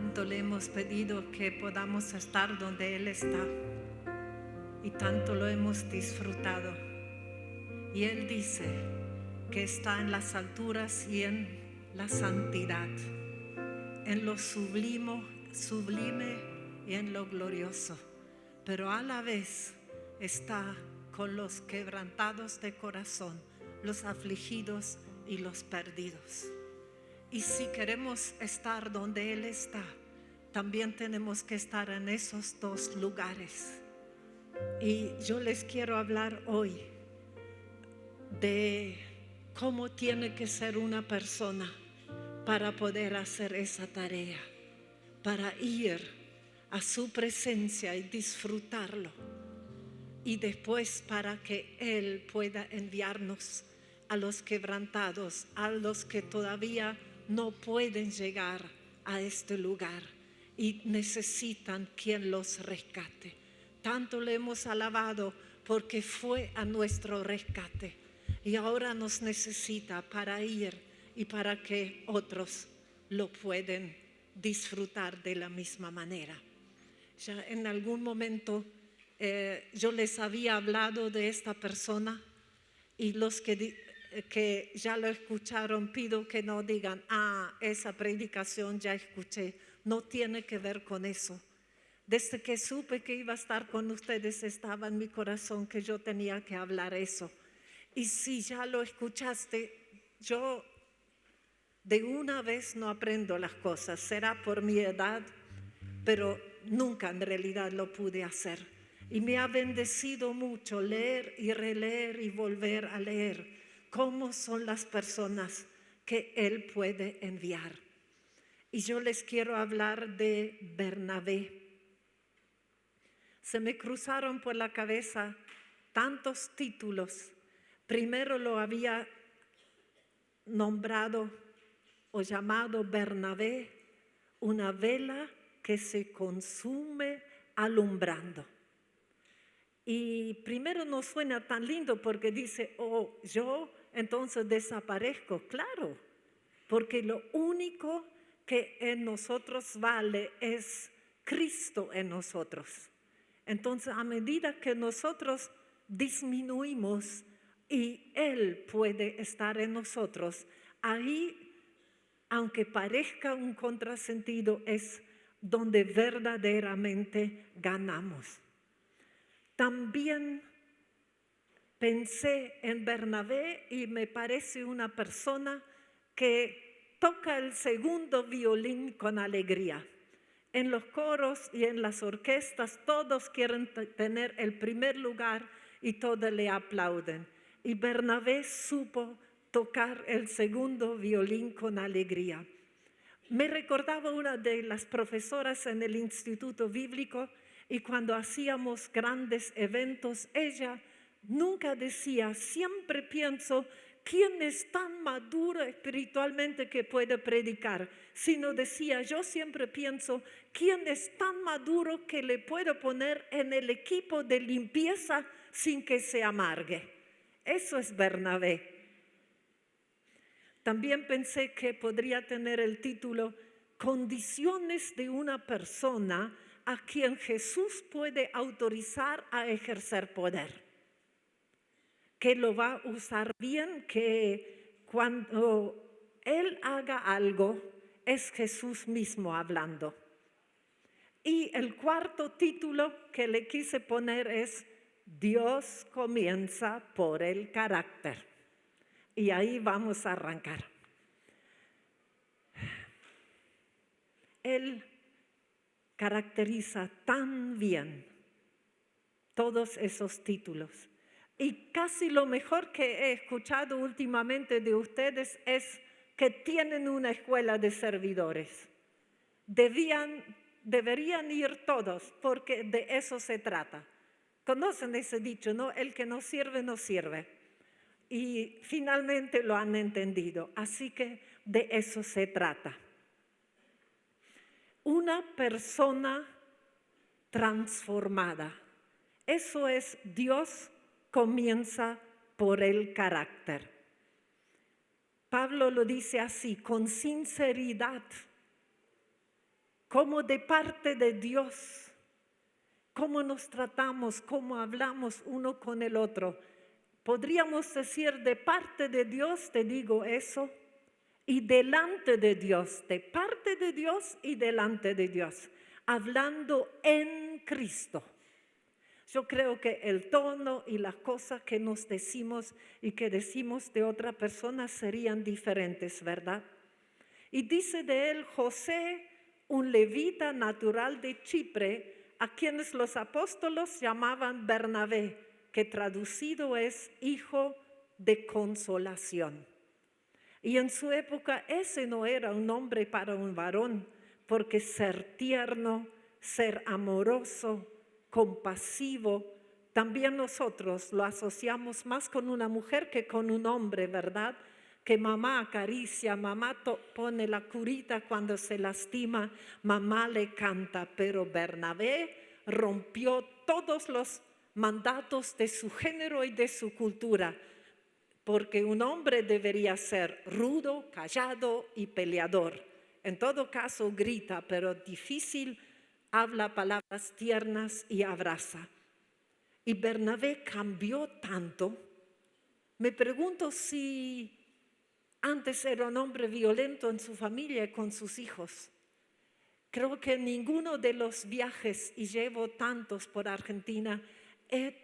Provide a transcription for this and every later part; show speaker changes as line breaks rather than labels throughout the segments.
Tanto le hemos pedido que podamos estar donde Él está y tanto lo hemos disfrutado. Y Él dice que está en las alturas y en la santidad, en lo sublime y en lo glorioso, pero a la vez está con los quebrantados de corazón, los afligidos y los perdidos. Y si queremos estar donde Él está, también tenemos que estar en esos dos lugares. Y yo les quiero hablar hoy de cómo tiene que ser una persona para poder hacer esa tarea, para ir a su presencia y disfrutarlo, y después para que Él pueda enviarnos a los quebrantados, a los que todavía no pueden llegar a este lugar y necesitan quien los rescate. Tanto le hemos alabado porque fue a nuestro rescate y ahora nos necesita para ir y para que otros lo pueden disfrutar de la misma manera. Ya en algún momento yo les había hablado de esta persona, y los que ya lo escucharon, pido que no digan, esa predicación ya escuché. No tiene que ver con eso. Desde que supe que iba a estar con ustedes, estaba en mi corazón que yo tenía que hablar eso. Y si ya lo escuchaste, yo de una vez no aprendo las cosas, será por mi edad, pero nunca en realidad lo pude hacer. Y me ha bendecido mucho leer y releer y volver a leer cómo son las personas que Él puede enviar. Y yo les quiero hablar de Bernabé. Se me cruzaron por la cabeza tantos títulos. Primero lo había nombrado o llamado Bernabé, una vela que se consume alumbrando. Y primero no suena tan lindo porque dice, yo entonces desaparezco. Claro, porque lo único que en nosotros vale es Cristo en nosotros. Entonces, a medida que nosotros disminuimos y Él puede estar en nosotros, ahí, aunque parezca un contrasentido, es donde verdaderamente ganamos. También pensé en Bernabé y me parece una persona que toca el segundo violín con alegría. En los coros y en las orquestas todos quieren tener el primer lugar y todos le aplauden. Y Bernabé supo tocar el segundo violín con alegría. Me recordaba una de las profesoras en el Instituto Bíblico, y cuando hacíamos grandes eventos, ella nunca decía, siempre pienso, ¿quién es tan maduro espiritualmente que puede predicar? Sino decía, yo siempre pienso, ¿quién es tan maduro que le puedo poner en el equipo de limpieza sin que se amargue? Eso es Bernabé. También pensé que podría tener el título Condiciones de una persona a quien Jesús puede autorizar a ejercer poder, que lo va a usar bien, que cuando Él haga algo es Jesús mismo hablando. Y el cuarto título que le quise poner es Dios comienza por el carácter. Y ahí vamos a arrancar. Él caracteriza tan bien todos esos títulos. Y casi lo mejor que he escuchado últimamente de ustedes es que tienen una escuela de servidores. Deberían ir todos, porque de eso se trata. Conocen ese dicho, ¿no? El que no sirve, no sirve. Y finalmente lo han entendido. Así que de eso se trata. Una persona transformada. Eso es, Dios comienza por el carácter. Pablo lo dice así, con sinceridad. como de parte de Dios, cómo nos tratamos, cómo hablamos uno con el otro. Podríamos decir, de parte de Dios te digo eso, y delante de Dios, de parte de Dios y delante de Dios, hablando en Cristo. Yo creo que el tono y las cosas que nos decimos y que decimos de otra persona serían diferentes, ¿verdad? Y dice de él José, un levita natural de Chipre, a quienes los apóstolos llamaban Bernabé, que traducido es hijo de consolación. Y en su época ese no era un nombre para un varón, porque ser tierno, ser amoroso, compasivo, también nosotros lo asociamos más con una mujer que con un hombre, ¿verdad? Que mamá acaricia, mamá pone la curita cuando se lastima, mamá le canta, pero Bernabé rompió todos los mandatos de su género y de su cultura, porque un hombre debería ser rudo, callado y peleador. En todo caso grita, pero difícil, habla palabras tiernas y abraza. Y Bernabé cambió tanto. Me pregunto si antes era un hombre violento en su familia y con sus hijos. Creo que en ninguno de los viajes, y llevo tantos por Argentina, he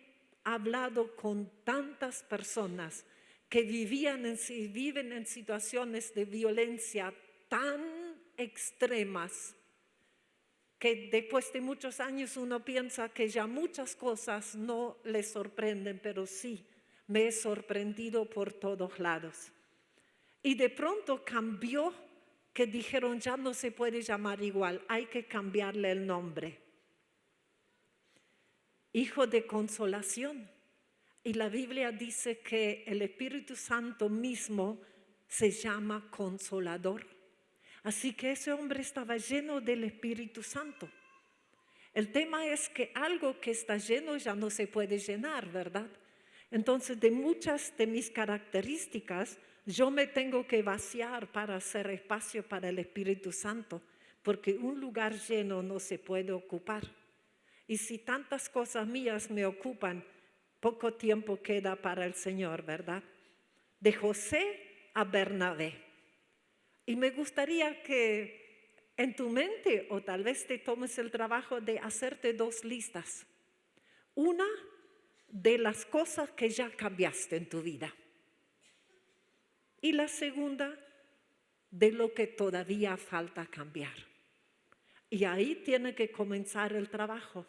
hablado con tantas personas que viven en situaciones de violencia tan extremas que después de muchos años uno piensa que ya muchas cosas no les sorprenden, pero sí, me he sorprendido por todos lados. Y de pronto cambió, que dijeron ya no se puede llamar igual, hay que cambiarle el nombre. Hijo de consolación. Y la Biblia dice que el Espíritu Santo mismo se llama Consolador. Así que ese hombre estaba lleno del Espíritu Santo. El tema es que algo que está lleno ya no se puede llenar, ¿verdad? Entonces, de muchas de mis características, yo me tengo que vaciar para hacer espacio para el Espíritu Santo, porque un lugar lleno no se puede ocupar. Y si tantas cosas mías me ocupan, poco tiempo queda para el Señor, ¿verdad? De José a Bernabé. Y me gustaría que en tu mente, o tal vez te tomes el trabajo de hacerte 2 listas. Una de las cosas que ya cambiaste en tu vida. Y la segunda, de lo que todavía falta cambiar. Y ahí tiene que comenzar el trabajo.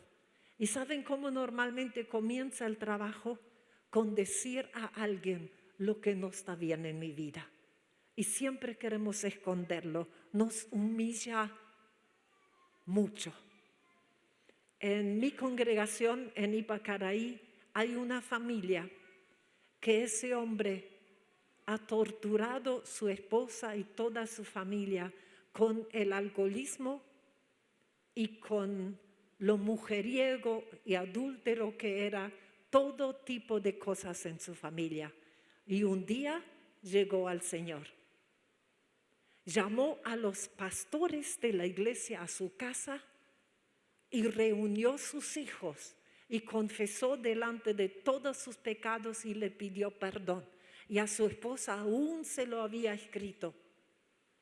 ¿Y saben cómo normalmente comienza el trabajo? Con decir a alguien lo que no está bien en mi vida. Y siempre queremos esconderlo. Nos humilla mucho. En mi congregación en Ipacaraí hay una familia que ese hombre ha torturado a su esposa y toda su familia con el alcoholismo y con lo mujeriego y adúltero que era, todo tipo de cosas en su familia. Y un día llegó al Señor. Llamó a los pastores de la iglesia a su casa y reunió sus hijos y confesó delante de todos sus pecados y le pidió perdón. Y a su esposa aún se lo había escrito,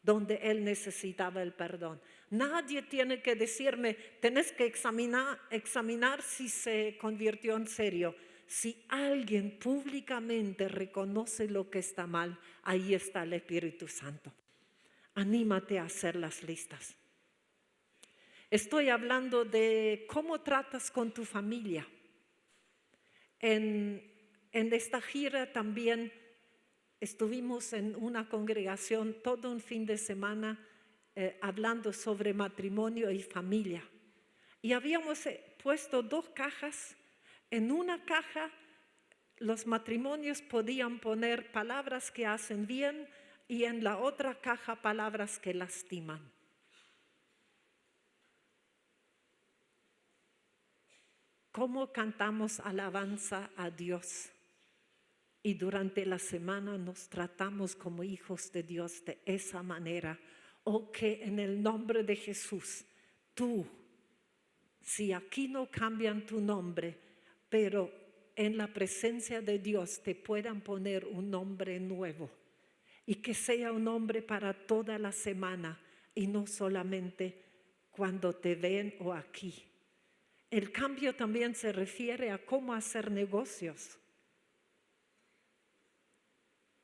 donde él necesitaba el perdón. Nadie tiene que decirme, tenés que examinar si se convirtió en serio. Si alguien públicamente reconoce lo que está mal, ahí está el Espíritu Santo. Anímate a hacer las listas. Estoy hablando de cómo tratas con tu familia. En esta gira también estuvimos en una congregación todo un fin de semana hablando sobre matrimonio y familia. Y habíamos puesto 2 cajas. En una caja los matrimonios podían poner palabras que hacen bien y en la otra caja palabras que lastiman. ¿Cómo cantamos alabanza a Dios? Y durante la semana nos tratamos como hijos de Dios de esa manera. O que en el nombre de Jesús tú, si aquí no cambian tu nombre, pero en la presencia de Dios te puedan poner un nombre nuevo y que sea un nombre para toda la semana y no solamente cuando te ven o aquí. El cambio también se refiere a cómo hacer negocios.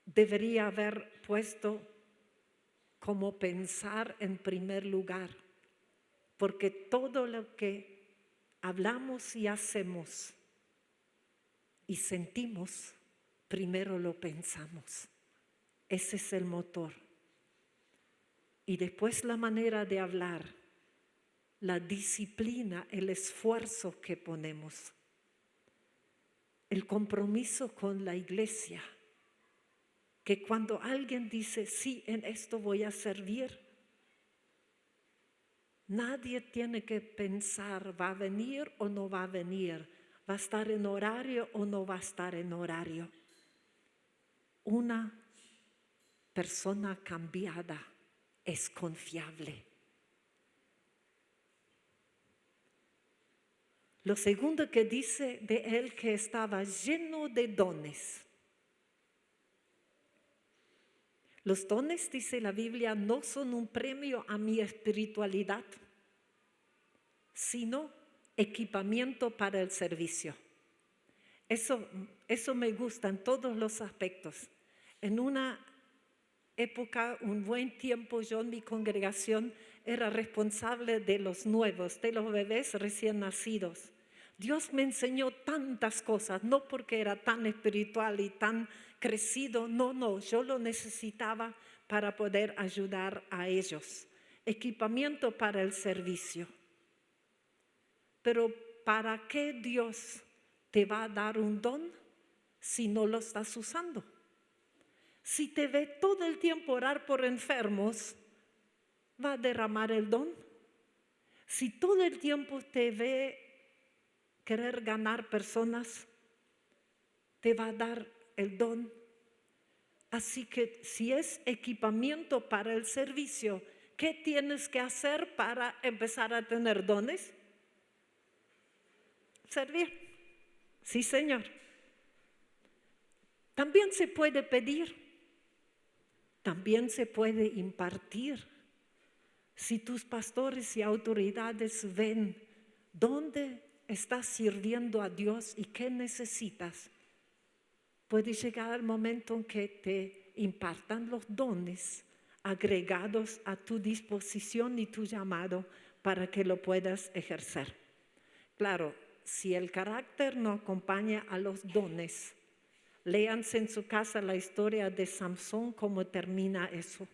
Debería haber puesto como pensar en primer lugar, porque todo lo que hablamos y hacemos y sentimos, primero lo pensamos. Ese es el motor. Y después la manera de hablar, la disciplina, el esfuerzo que ponemos, el compromiso con la iglesia, que cuando alguien dice, sí, en esto voy a servir, nadie tiene que pensar, ¿va a venir o no va a venir? ¿Va a estar en horario o no va a estar en horario? Una persona cambiada es confiable. Lo segundo que dice de él, que estaba lleno de dones. Los dones, dice la Biblia, no son un premio a mi espiritualidad, sino equipamiento para el servicio. Eso me gusta en todos los aspectos. En una época, un buen tiempo, yo en mi congregación era responsable de los nuevos, de los bebés recién nacidos. Dios me enseñó tantas cosas, no porque era tan espiritual y tan crecido, no, yo lo necesitaba para poder ayudar a ellos. Equipamiento para el servicio. Pero ¿para qué Dios te va a dar un don si no lo estás usando? Si te ve todo el tiempo orar por enfermos, ¿va a derramar el don? Si todo el tiempo te ve querer ganar personas, te va a dar el don. Así que si es equipamiento para el servicio, ¿qué tienes que hacer para empezar a tener dones? Servir. Sí, Señor. También se puede pedir, también se puede impartir. Si tus pastores y autoridades ven dónde estás sirviendo a Dios y qué necesitas, puede llegar el momento en que te impartan los dones agregados a tu disposición y tu llamado para que lo puedas ejercer. Claro, si el carácter no acompaña a los dones, léanse en su casa la historia de Samson, cómo termina eso.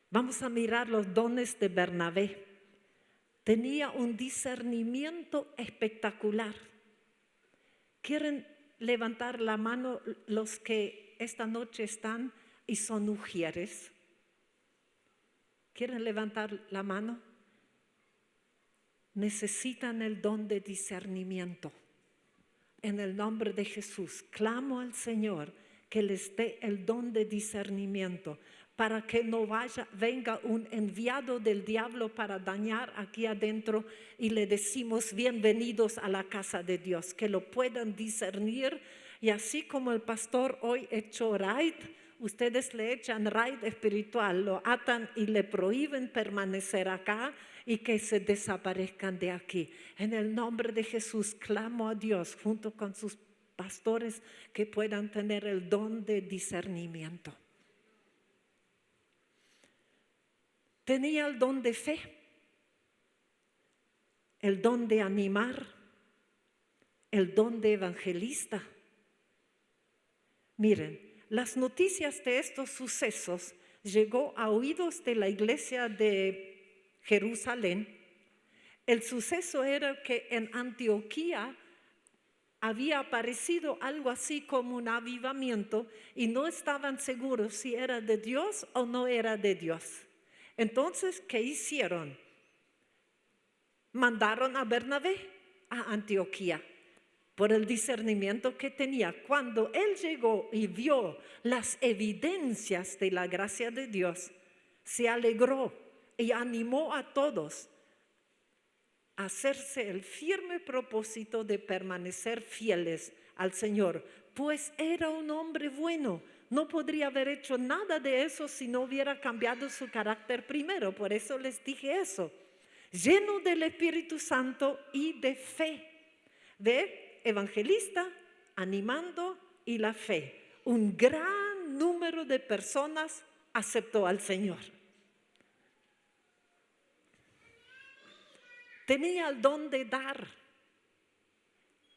Vamos a mirar los dones de Bernabé. Tenía un discernimiento espectacular. ¿Quieren levantar la mano los que esta noche están y son ujieres? ¿Quieren levantar la mano? Necesitan el don de discernimiento. En el nombre de Jesús, clamo al Señor que les dé el don de discernimiento para que no venga un enviado del diablo para dañar aquí adentro y le decimos bienvenidos a la casa de Dios, que lo puedan discernir. Y así como el pastor hoy echó raid, ustedes le echan raid espiritual, lo atan y le prohíben permanecer acá y que se desaparezcan de aquí. En el nombre de Jesús clamo a Dios junto con sus pastores que puedan tener el don de discernimiento. Tenía el don de fe, el don de animar, el don de evangelista. Miren, las noticias de estos sucesos llegó a oídos de la iglesia de Jerusalén. El suceso era que en Antioquía había aparecido algo así como un avivamiento y no estaban seguros si era de Dios o no era de Dios. Entonces, ¿qué hicieron? Mandaron a Bernabé a Antioquía por el discernimiento que tenía. Cuando él llegó y vio las evidencias de la gracia de Dios, se alegró y animó a todos a hacerse el firme propósito de permanecer fieles al Señor, pues era un hombre bueno. No podría haber hecho nada de eso si no hubiera cambiado su carácter primero. Por eso les dije eso. Lleno del Espíritu Santo y de fe. ¿Ve? Evangelista, animando y la fe. Un gran número de personas aceptó al Señor. Tenía el don de dar.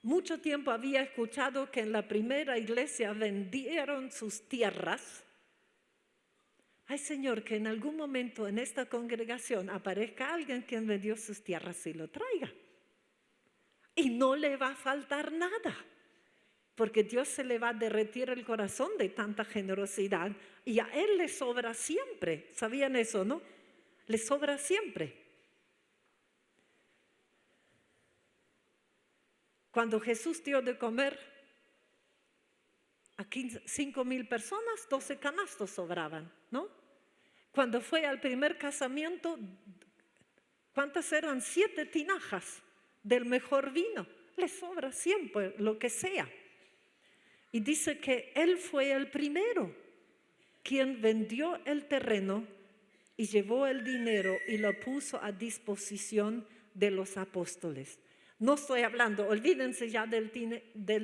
Mucho tiempo había escuchado que en la primera iglesia vendieron sus tierras. Ay, Señor, que en algún momento en esta congregación aparezca alguien quien vendió sus tierras y lo traiga. Y no le va a faltar nada, porque Dios se le va a derretir el corazón de tanta generosidad y a Él le sobra siempre. ¿Sabían eso, no? Le sobra siempre. Cuando Jesús dio de comer a 5,000 personas, 12 canastos sobraban, ¿no? Cuando fue al primer casamiento, ¿cuántas eran? 7 tinajas del mejor vino. Le sobra siempre lo que sea. Y dice que Él fue el primero quien vendió el terreno y llevó el dinero y lo puso a disposición de los apóstoles. No estoy hablando, olvídense ya del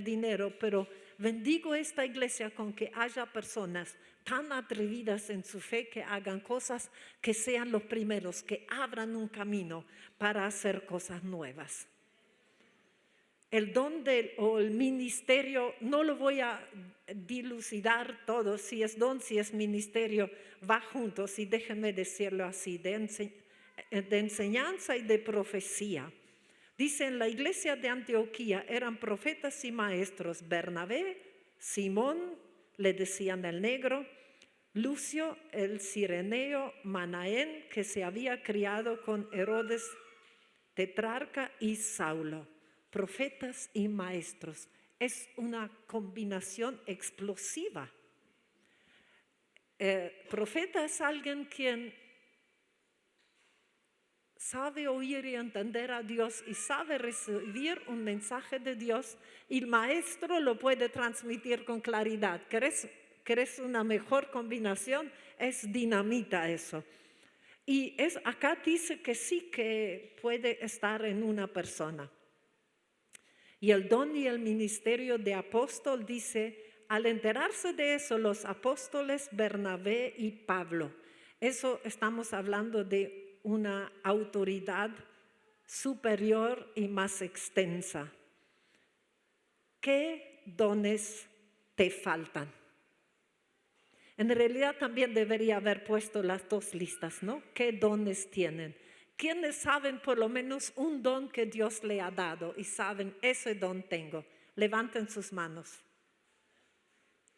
dinero, pero bendigo esta iglesia con que haya personas tan atrevidas en su fe que hagan cosas que sean los primeros, que abran un camino para hacer cosas nuevas. El don o el ministerio, no lo voy a dilucidar todo, si es don, si es ministerio, va juntos, y déjenme decirlo así, de enseñanza y de profecía. Dice, en la iglesia de Antioquía eran profetas y maestros: Bernabé, Simón, le decían el negro; Lucio el Cireneo; Manaén, que se había criado con Herodes tetrarca; y Saulo. Profetas y maestros. Es una combinación explosiva. Profeta es alguien quien sabe oír y entender a Dios y sabe recibir un mensaje de Dios, y el maestro lo puede transmitir con claridad. ¿Querés una mejor combinación? Es dinamita eso. Y acá dice que sí, que puede estar en una persona. Y el don y el ministerio de apóstol, dice, al enterarse de eso, los apóstoles Bernabé y Pablo, eso estamos hablando de una autoridad superior y más extensa. ¿Qué dones te faltan? En realidad también debería haber puesto las dos listas, ¿no? ¿Qué dones tienen? ¿Quiénes saben por lo menos un don que Dios le ha dado y saben, ese don tengo? Levanten sus manos.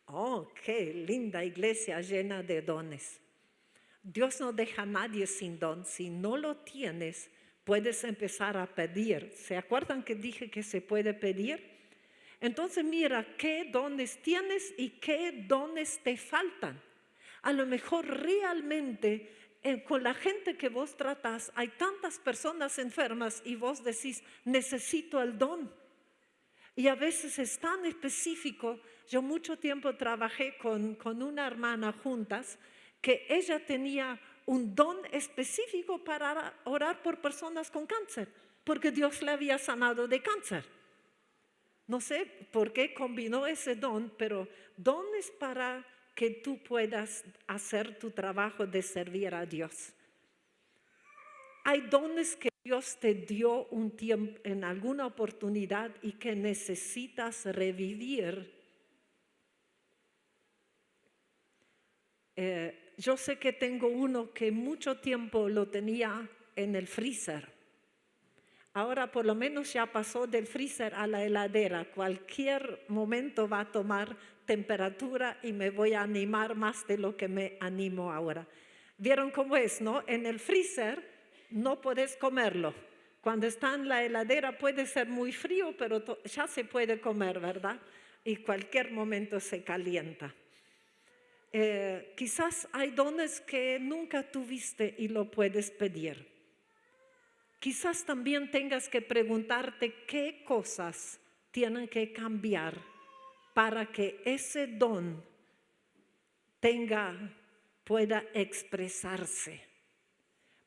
Oh, qué linda iglesia llena de dones. Dios no deja a nadie sin don. Si no lo tienes, puedes empezar a pedir. ¿Se acuerdan que dije que se puede pedir? Entonces mira qué dones tienes y qué dones te faltan. A lo mejor realmente con la gente que vos tratás hay tantas personas enfermas y vos decís, necesito el don. Y a veces es tan específico. Yo mucho tiempo trabajé con una hermana juntas, que ella tenía un don específico para orar por personas con cáncer, porque Dios le había sanado de cáncer. No sé por qué combinó ese don, pero dones para que tú puedas hacer tu trabajo de servir a Dios. Hay dones que Dios te dio un tiempo, en alguna oportunidad, y que necesitas revivir. Yo sé que tengo uno que mucho tiempo lo tenía en el freezer. Ahora por lo menos ya pasó del freezer a la heladera. Cualquier momento va a tomar temperatura y me voy a animar más de lo que me animo ahora. ¿Vieron cómo es, no? En el freezer no puedes comerlo. Cuando está en la heladera puede ser muy frío, pero ya se puede comer, ¿verdad? Y cualquier momento se calienta. Quizás hay dones que nunca tuviste y lo puedes pedir. Quizás también tengas que preguntarte qué cosas tienen que cambiar para que ese don pueda expresarse.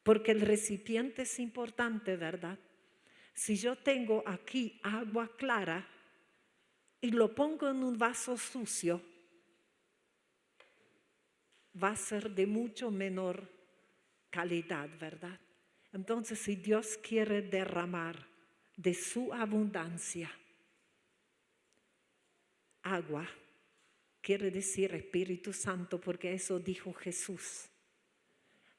Porque el recipiente es importante, ¿verdad? Si yo tengo aquí agua clara y lo pongo en un vaso sucio, va a ser de mucho menor calidad, ¿verdad? Entonces, si Dios quiere derramar de su abundancia agua, quiere decir Espíritu Santo, porque eso dijo Jesús,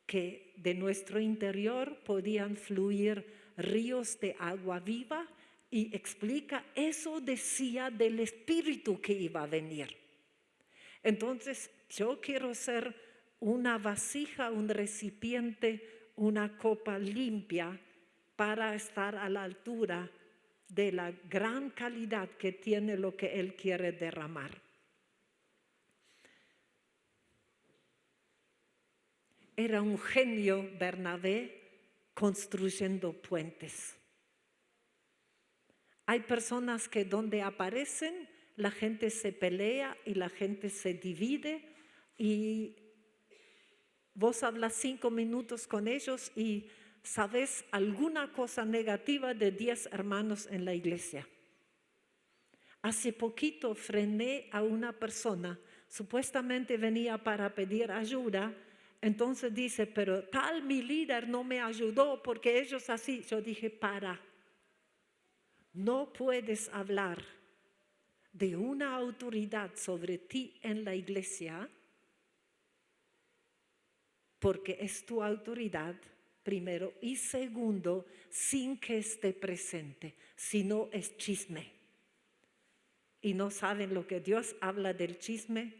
que de nuestro interior podían fluir ríos de agua viva, y explica, eso decía del Espíritu que iba a venir. Entonces, yo quiero ser una vasija, un recipiente, una copa limpia para estar a la altura de la gran calidad que tiene lo que Él quiere derramar. Era un genio Bernabé construyendo puentes. Hay personas que donde aparecen, la gente se pelea y la gente se divide, y vos hablas 5 minutos con ellos y sabes alguna cosa negativa de 10 hermanos en la iglesia. Hace poquito frené a una persona, supuestamente venía para pedir ayuda, entonces dice, pero tal mi líder no me ayudó porque ellos así. Yo dije, no puedes hablar de una autoridad sobre ti en la iglesia, porque es tu autoridad, primero, y segundo, sin que esté presente, si no es chisme. Y no saben lo que Dios habla del chisme,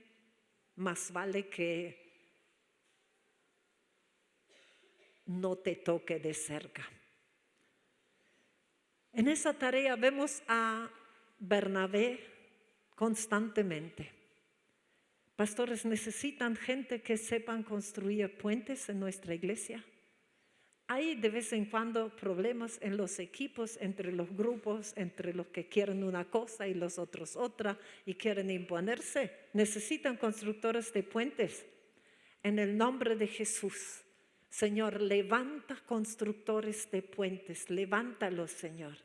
más vale que no te toque de cerca. En esa tarea vemos a Bernabé constantemente. Pastores, ¿necesitan gente que sepan construir puentes en nuestra iglesia? Hay de vez en cuando problemas en los equipos, entre los grupos, entre los que quieren una cosa y los otros otra y quieren imponerse. Necesitan constructores de puentes. En el nombre de Jesús, Señor, levanta constructores de puentes, levántalos, Señor.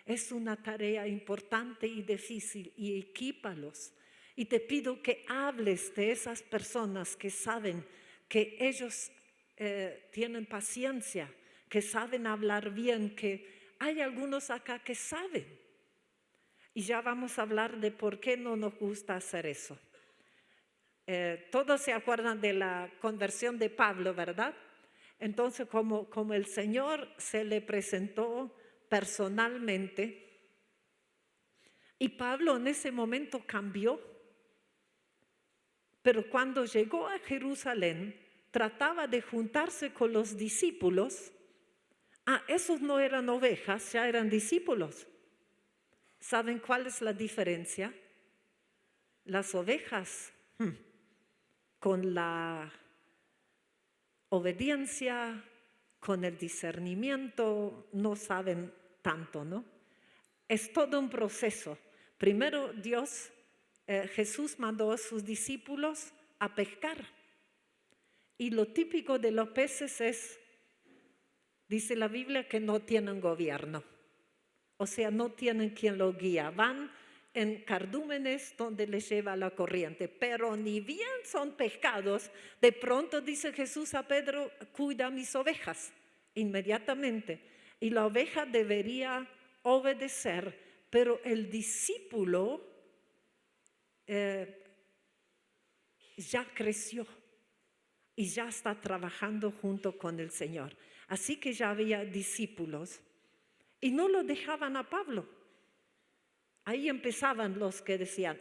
Es una tarea importante y difícil, y equípalos. Y te pido que hables de esas personas que saben que ellos tienen paciencia, que saben hablar bien, que hay algunos acá que saben. Y ya vamos a hablar de por qué no nos gusta hacer eso. Todos se acuerdan de la conversión de Pablo, ¿verdad? Entonces, como el Señor se le presentó personalmente, y Pablo en ese momento cambió, pero cuando llegó a Jerusalén, trataba de juntarse con los discípulos. Esos no eran ovejas, ya eran discípulos. ¿Saben cuál es la diferencia? Las ovejas, con la obediencia, con el discernimiento, no saben tanto, ¿no? Es todo un proceso. Primero Jesús mandó a sus discípulos a pescar. Y lo típico de los peces es, dice la Biblia, que no tienen gobierno. O sea, no tienen quien los guía. Van en cardúmenes donde les lleva la corriente. Pero ni bien son pescados, de pronto dice Jesús a Pedro, cuida mis ovejas. Inmediatamente. Y la oveja debería obedecer, pero el discípulo ya creció y ya está trabajando junto con el Señor. Así que ya había discípulos y no lo dejaban a Pablo. Ahí empezaban los que decían,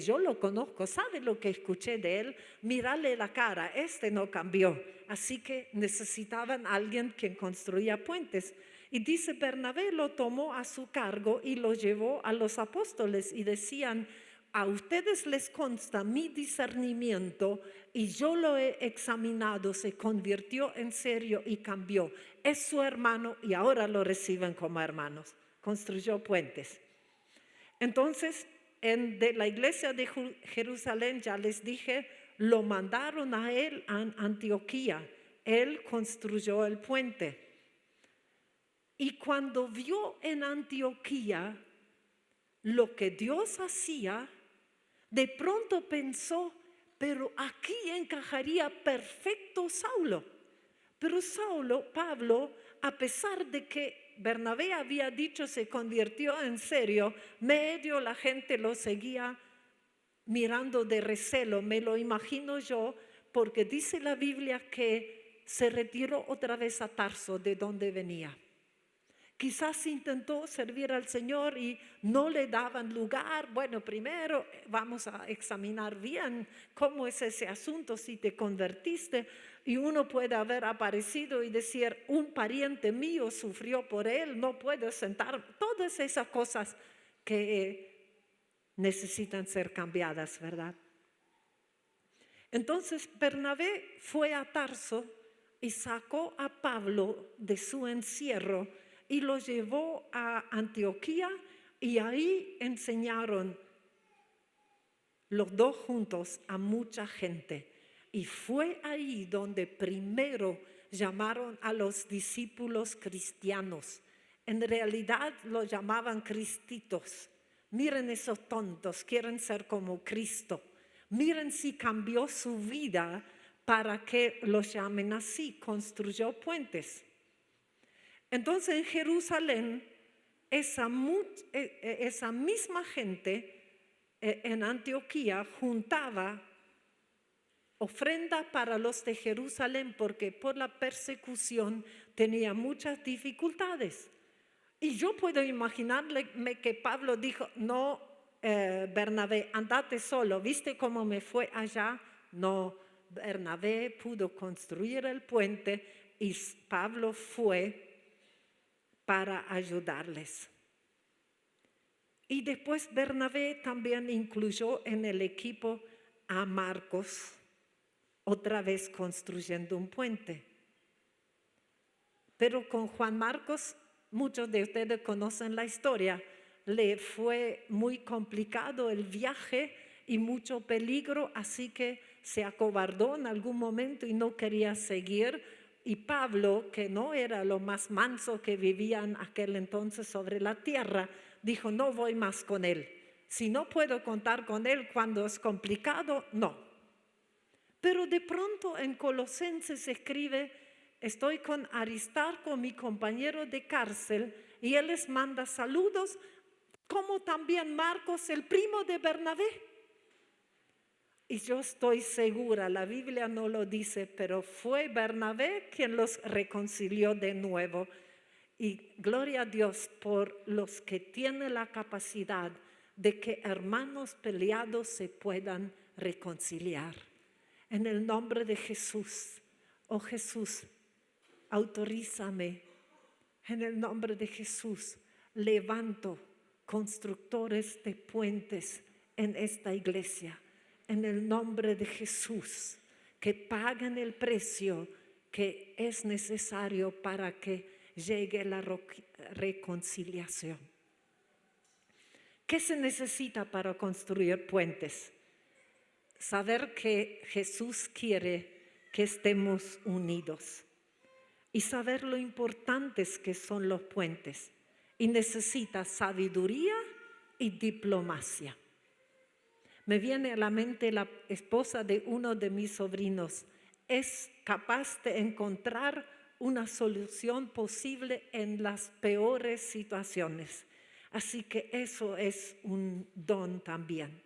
yo lo conozco, ¿sabe lo que escuché de él? Mírale la cara, no cambió. Así que necesitaban a alguien que construía puentes. Y dice, Bernabé lo tomó a su cargo y lo llevó a los apóstoles y decían, a ustedes les consta mi discernimiento y yo lo he examinado, se convirtió en serio y cambió. Es su hermano y ahora lo reciben como hermanos. Construyó puentes. Entonces, de la iglesia de Jerusalén, ya les dije, lo mandaron a él a Antioquía. Él construyó el puente. Y cuando vio en Antioquía lo que Dios hacía, de pronto pensó, pero aquí encajaría perfecto Saulo. Pero Saulo, Pablo, a pesar de que Bernabé había dicho se convirtió en serio, medio la gente lo seguía mirando de recelo, me lo imagino yo, porque dice la Biblia que se retiró otra vez a Tarso, de donde venía. Quizás intentó servir al Señor y no le daban lugar. Bueno, primero vamos a examinar bien cómo es ese asunto si te convertiste. Y uno puede haber aparecido y decir, un pariente mío sufrió por él, no puedo sentar. Todas esas cosas que necesitan ser cambiadas, ¿verdad? Entonces Bernabé fue a Tarso y sacó a Pablo de su encierro y lo llevó a Antioquía y ahí enseñaron los dos juntos a mucha gente. Y fue ahí donde primero llamaron a los discípulos cristianos. En realidad lo llamaban cristitos. Miren esos tontos, quieren ser como Cristo. Miren si cambió su vida para que los llamen así, construyó puentes. Entonces en Jerusalén, esa misma gente en Antioquía juntaba ofrenda para los de Jerusalén porque por la persecución tenía muchas dificultades. Y yo puedo imaginarme que Pablo dijo, no, Bernabé, andate solo, ¿viste cómo me fue allá? No, Bernabé pudo construir el puente y Pablo fue para ayudarles. Y después Bernabé también incluyó en el equipo a Marcos, otra vez construyendo un puente. Pero con Juan Marcos, muchos de ustedes conocen la historia, le fue muy complicado el viaje y mucho peligro, así que se acobardó en algún momento y no quería seguir. Y Pablo, que no era lo más manso que vivía en aquel entonces sobre la tierra, dijo, no voy más con él. Si no puedo contar con él cuando es complicado, no. Pero de pronto en Colosenses escribe, estoy con Aristarco, mi compañero de cárcel, y él les manda saludos, como también Marcos, el primo de Bernabé. Y yo estoy segura, la Biblia no lo dice, pero fue Bernabé quien los reconcilió de nuevo. Y gloria a Dios por los que tienen la capacidad de que hermanos peleados se puedan reconciliar. En el nombre de Jesús, oh Jesús, autorízame. En el nombre de Jesús, levanto constructores de puentes en esta iglesia. En el nombre de Jesús, que paguen el precio que es necesario para que llegue la reconciliación. ¿Qué se necesita para construir puentes? Saber que Jesús quiere que estemos unidos y saber lo importantes que son los puentes. Y necesita sabiduría y diplomacia. Me viene a la mente la esposa de uno de mis sobrinos. Es capaz de encontrar una solución posible en las peores situaciones. Así que eso es un don también.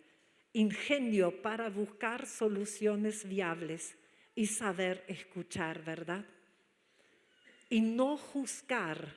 Ingenio para buscar soluciones viables y saber escuchar, ¿verdad? Y no juzgar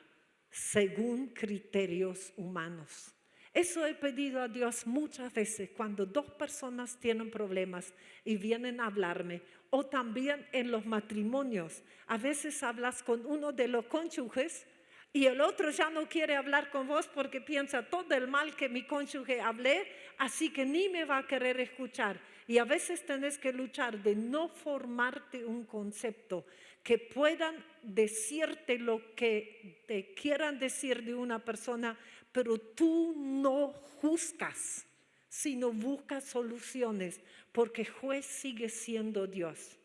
según criterios humanos. Eso he pedido a Dios muchas veces cuando dos personas tienen problemas y vienen a hablarme, o también en los matrimonios. A veces hablas con uno de los cónyuges y el otro ya no quiere hablar con vos porque piensa todo el mal que mi cónyuge hablé, así que ni me va a querer escuchar. Y a veces tenés que luchar de no formarte un concepto que puedan decirte lo que te quieran decir de una persona, pero tú no juzgas, sino buscas soluciones, porque juez sigue siendo Dios.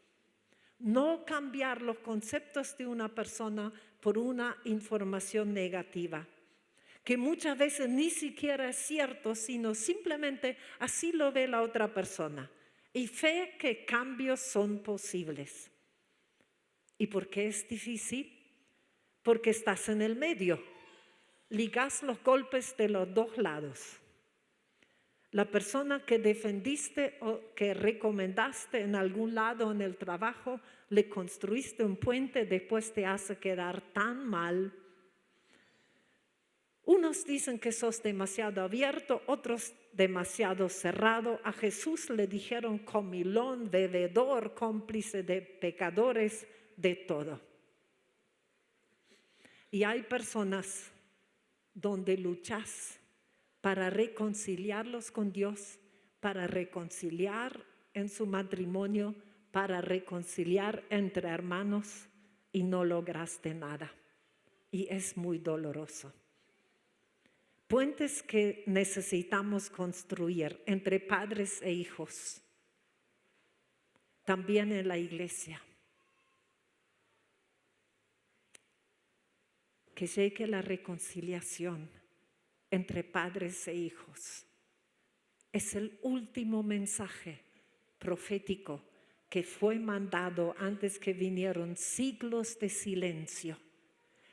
No cambiar los conceptos de una persona por una información negativa, que muchas veces ni siquiera es cierto, sino simplemente así lo ve la otra persona. Y fe que cambios son posibles. ¿Y por qué es difícil? Porque estás en el medio. Ligas los golpes de los dos lados. La persona que defendiste o que recomendaste en algún lado en el trabajo, le construiste un puente, después te hace quedar tan mal. Unos dicen que sos demasiado abierto, otros demasiado cerrado. A Jesús le dijeron comilón, bebedor, cómplice de pecadores, de todo. Y hay personas donde luchas para reconciliarlos con Dios, para reconciliar en su matrimonio, para reconciliar entre hermanos y no lograste nada. Y es muy doloroso. Puentes que necesitamos construir entre padres e hijos, también en la iglesia. Que llegue la reconciliación entre padres e hijos. Es el último mensaje profético que fue mandado antes que vinieron siglos de silencio.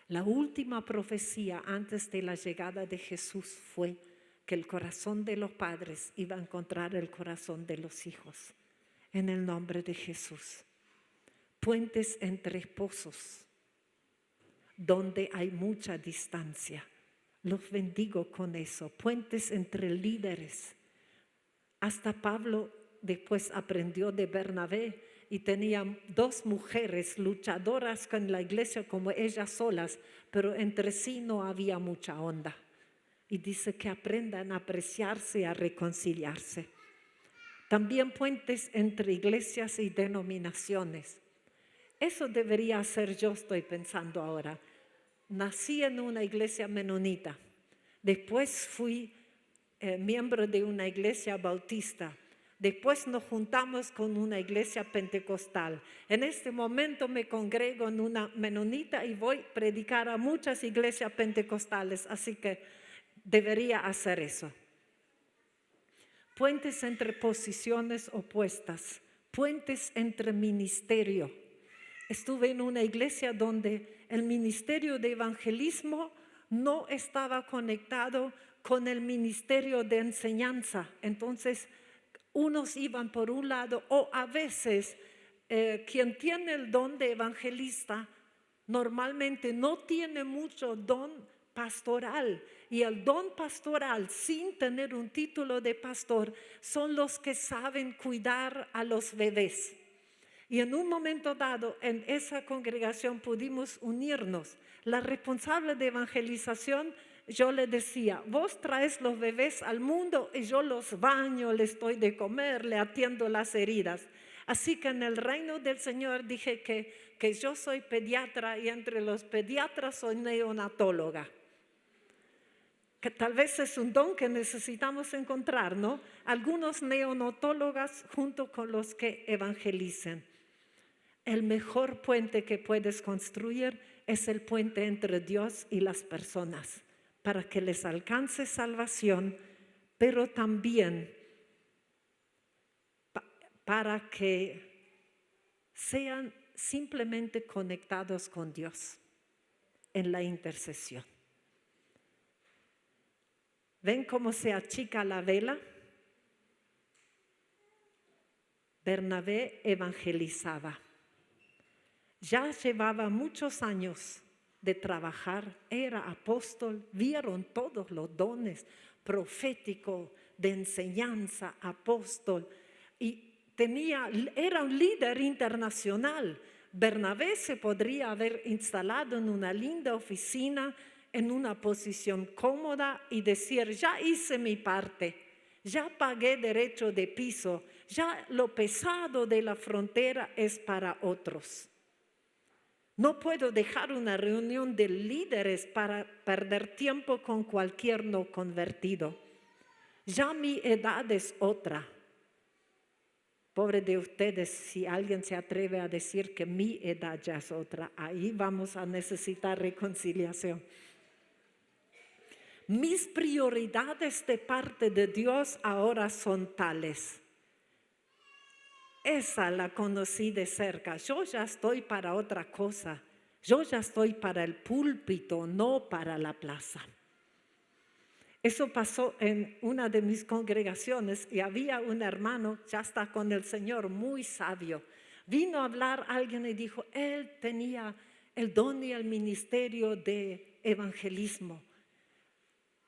La última profecía antes de la llegada de Jesús fue que el corazón de los padres iba a encontrar el corazón de los hijos. En el nombre de Jesús. Puentes entre esposos, donde hay mucha distancia. Los bendigo con eso. Puentes entre líderes. Hasta Pablo después aprendió de Bernabé y tenía 2 mujeres luchadoras con la iglesia como ellas solas, pero entre sí no había mucha onda. Y dice que aprendan a apreciarse y a reconciliarse. También puentes entre iglesias y denominaciones. Eso debería ser, yo estoy pensando ahora. Nací en una iglesia menonita. Después fui miembro de una iglesia bautista. Después nos juntamos con una iglesia pentecostal. En este momento me congrego en una menonita y voy a predicar a muchas iglesias pentecostales, así que debería hacer eso. Puentes entre posiciones opuestas, puentes entre ministerio. Estuve en una iglesia donde el ministerio de evangelismo no estaba conectado con el ministerio de enseñanza. Entonces, unos iban por un lado o a veces quien tiene el don de evangelista normalmente no tiene mucho don pastoral. Y el don pastoral, sin tener un título de pastor, son los que saben cuidar a los bebés. Y en un momento dado, en esa congregación pudimos unirnos. La responsable de evangelización, yo le decía, vos traes los bebés al mundo y yo los baño, les doy de comer, le atiendo las heridas. Así que en el reino del Señor dije que yo soy pediatra y entre los pediatras soy neonatóloga. Que tal vez es un don que necesitamos encontrar, ¿no? Algunos neonatólogas junto con los que evangelicen. El mejor puente que puedes construir es el puente entre Dios y las personas, para que les alcance salvación, pero también para que sean simplemente conectados con Dios en la intercesión. ¿Ven cómo se achica la vela? Bernabé evangelizaba. Ya llevaba muchos años de trabajar, era apóstol, vieron todos los dones, profético, de enseñanza, apóstol, y era un líder internacional. Bernabé se podría haber instalado en una linda oficina, en una posición cómoda y decir, ya hice mi parte, ya pagué derecho de piso, ya lo pesado de la frontera es para otros. No puedo dejar una reunión de líderes para perder tiempo con cualquier no convertido. Ya mi edad es otra. Pobre de ustedes, si alguien se atreve a decir que mi edad ya es otra, ahí vamos a necesitar reconciliación. Mis prioridades de parte de Dios ahora son tales. Esa la conocí de cerca. Yo ya estoy para otra cosa. Yo ya estoy para el púlpito, no para la plaza. Eso pasó en una de mis congregaciones y había un hermano, ya está con el Señor, muy sabio. Vino a hablar alguien y dijo, él tenía el don y el ministerio de evangelismo.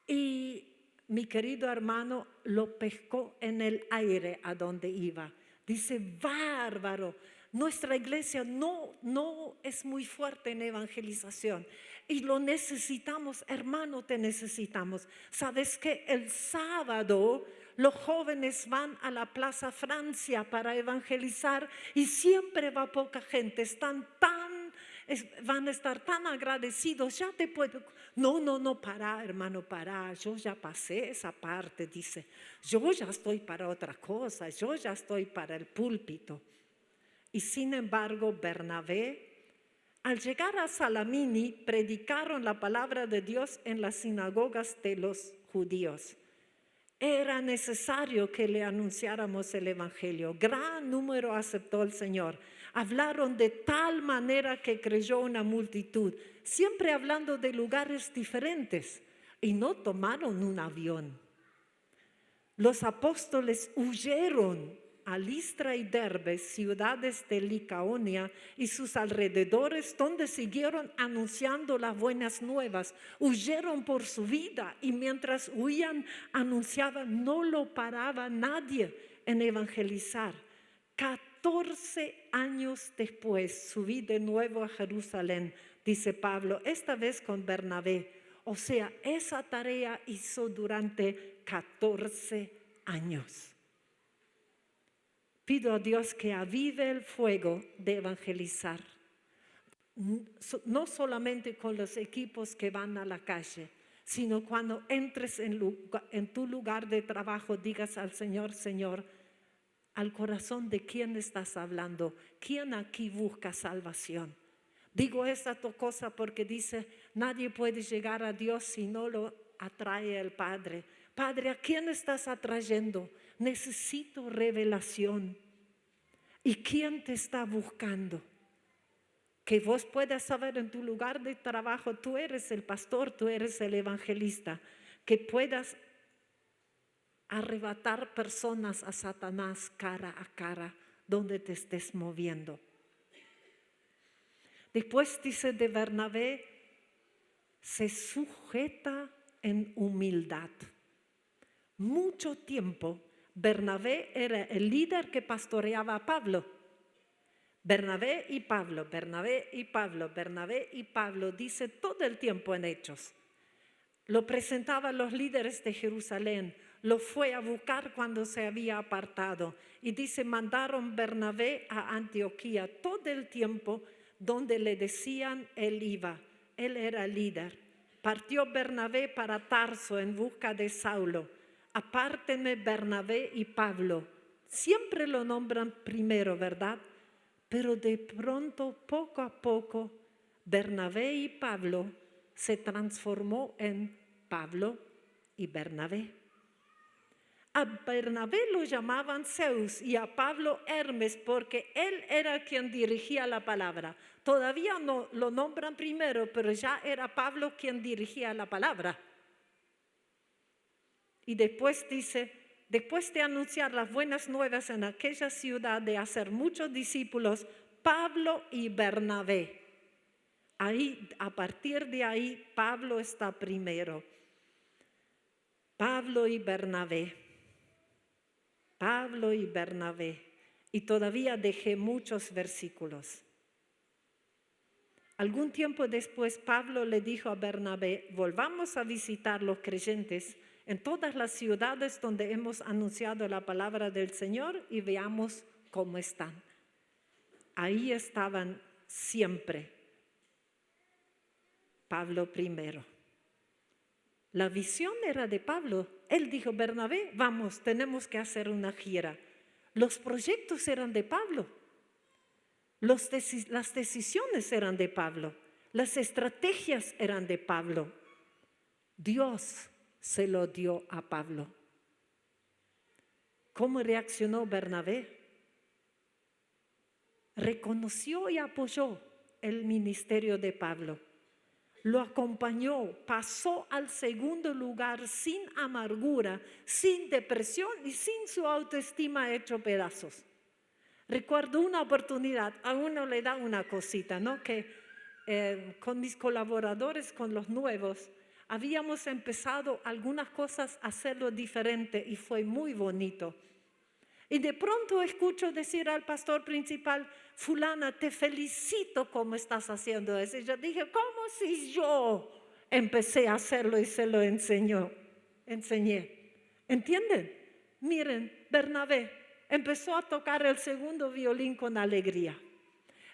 Y mi querido hermano lo pescó en el aire a donde iba. Dice, bárbaro, nuestra iglesia no es muy fuerte en evangelización y lo necesitamos, hermano, te necesitamos. ¿Sabes qué? El sábado los jóvenes van a la Plaza Francia para evangelizar y siempre va poca gente, van a estar tan agradecidos, ya te puedo. No, para, hermano, para, yo ya pasé esa parte, dice, yo ya estoy para otra cosa, yo ya estoy para el púlpito. Y sin embargo, Bernabé, al llegar a Salamini, predicaron la palabra de Dios en las sinagogas de los judíos. Era necesario que le anunciáramos el evangelio. Gran número aceptó el Señor. Hablaron de tal manera que creyó una multitud, siempre hablando de lugares diferentes, y no tomaron un avión. Los apóstoles huyeron a Listra y Derbe, ciudades de Licaonia y sus alrededores, donde siguieron anunciando las buenas nuevas. Huyeron por su vida y mientras huían anunciaban, no lo paraba nadie en evangelizar. 14 años después subí de nuevo a Jerusalén, dice Pablo, esta vez con Bernabé. O sea, esa tarea hizo durante 14 años. Pido a Dios que avive el fuego de evangelizar, no solamente con los equipos que van a la calle, sino cuando entres en tu lugar de trabajo, digas al Señor, Señor, al corazón de quién estás hablando, quién aquí busca salvación. Digo esta cosa porque dice, nadie puede llegar a Dios si no lo atrae el Padre. Padre, ¿a quién estás atrayendo? Necesito revelación. ¿Y quién te está buscando? Que vos puedas saber en tu lugar de trabajo, tú eres el pastor, tú eres el evangelista, que puedas arrebatar personas a Satanás cara a cara donde te estés moviendo. Después dice de Bernabé, se sujeta en humildad. Mucho tiempo Bernabé era el líder que pastoreaba a Pablo. Bernabé y Pablo, Bernabé y Pablo, Bernabé y Pablo, dice todo el tiempo en Hechos. Lo presentaba a los líderes de Jerusalén, lo fue a buscar cuando se había apartado. Y dice, mandaron Bernabé a Antioquía todo el tiempo donde le decían él iba. Él era líder. Partió Bernabé para Tarso en busca de Saulo. Apártenme Bernabé y Pablo. Siempre lo nombran primero, ¿verdad? Pero de pronto, poco a poco, Bernabé y Pablo se transformó en Pablo y Bernabé. A Bernabé lo llamaban Zeus y a Pablo Hermes porque él era quien dirigía la palabra. Todavía no lo nombran primero, pero ya era Pablo quien dirigía la palabra. Y después dice, después de anunciar las buenas nuevas en aquella ciudad, de hacer muchos discípulos, Pablo y Bernabé. Ahí, a partir de ahí, Pablo está primero. Pablo y Bernabé. Pablo y Bernabé. Y todavía dejé muchos versículos. Algún tiempo después, Pablo le dijo a Bernabé, volvamos a visitar los creyentes en todas las ciudades donde hemos anunciado la palabra del Señor y veamos cómo están. Ahí estaban siempre. Pablo primero. La visión era de Pablo. Él dijo, Bernabé, vamos, tenemos que hacer una gira. Los proyectos eran de Pablo. Las decisiones eran de Pablo. Las estrategias eran de Pablo. Dios se lo dio a Pablo. ¿Cómo reaccionó Bernabé? Reconoció y apoyó el ministerio de Pablo. Lo acompañó, pasó al segundo lugar sin amargura, sin depresión y sin su autoestima hecho pedazos. Recuerdo una oportunidad, a uno le da una cosita, ¿no? Que con mis colaboradores, con los nuevos, habíamos empezado algunas cosas a hacerlo diferente y fue muy bonito. Y de pronto escucho decir al pastor principal, fulana, te felicito como estás haciendo eso. Y yo dije, ¿cómo si yo empecé a hacerlo y se lo enseñé? ¿Entienden? Miren, Bernabé empezó a tocar el segundo violín con alegría.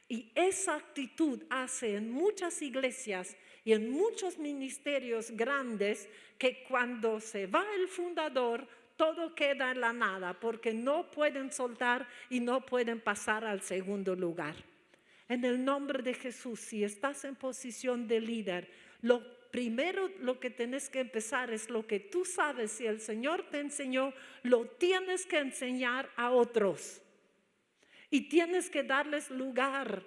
Y esa actitud hace en muchas iglesias y en muchos ministerios grandes que cuando se va el fundador, todo queda en la nada porque no pueden soltar y no pueden pasar al segundo lugar. En el nombre de Jesús, si estás en posición de líder, lo primero lo que tienes que empezar es lo que tú sabes. Si el Señor te enseñó, lo tienes que enseñar a otros. Y tienes que darles lugar.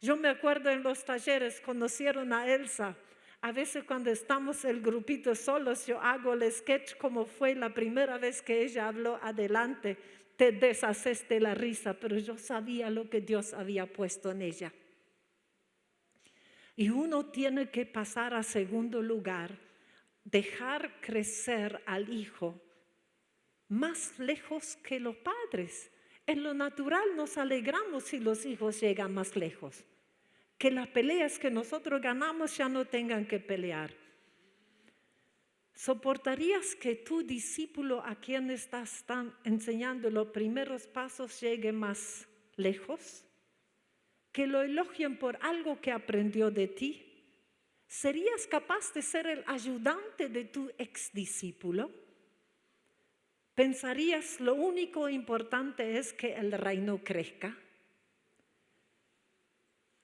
Yo me acuerdo en los talleres, conocieron a Elsa. A veces cuando estamos el grupito solos, yo hago el sketch como fue la primera vez que ella habló adelante. Te deshaces de la risa, pero yo sabía lo que Dios había puesto en ella. Y uno tiene que pasar a segundo lugar, dejar crecer al hijo más lejos que los padres. En lo natural nos alegramos si los hijos llegan más lejos. Que las peleas que nosotros ganamos ya no tengan que pelear. ¿Soportarías que tu discípulo a quien estás enseñando los primeros pasos llegue más lejos? Que lo elogien por algo que aprendió de ti. ¿Serías capaz de ser el ayudante de tu ex discípulo? ¿Pensarías lo único importante es que el reino crezca?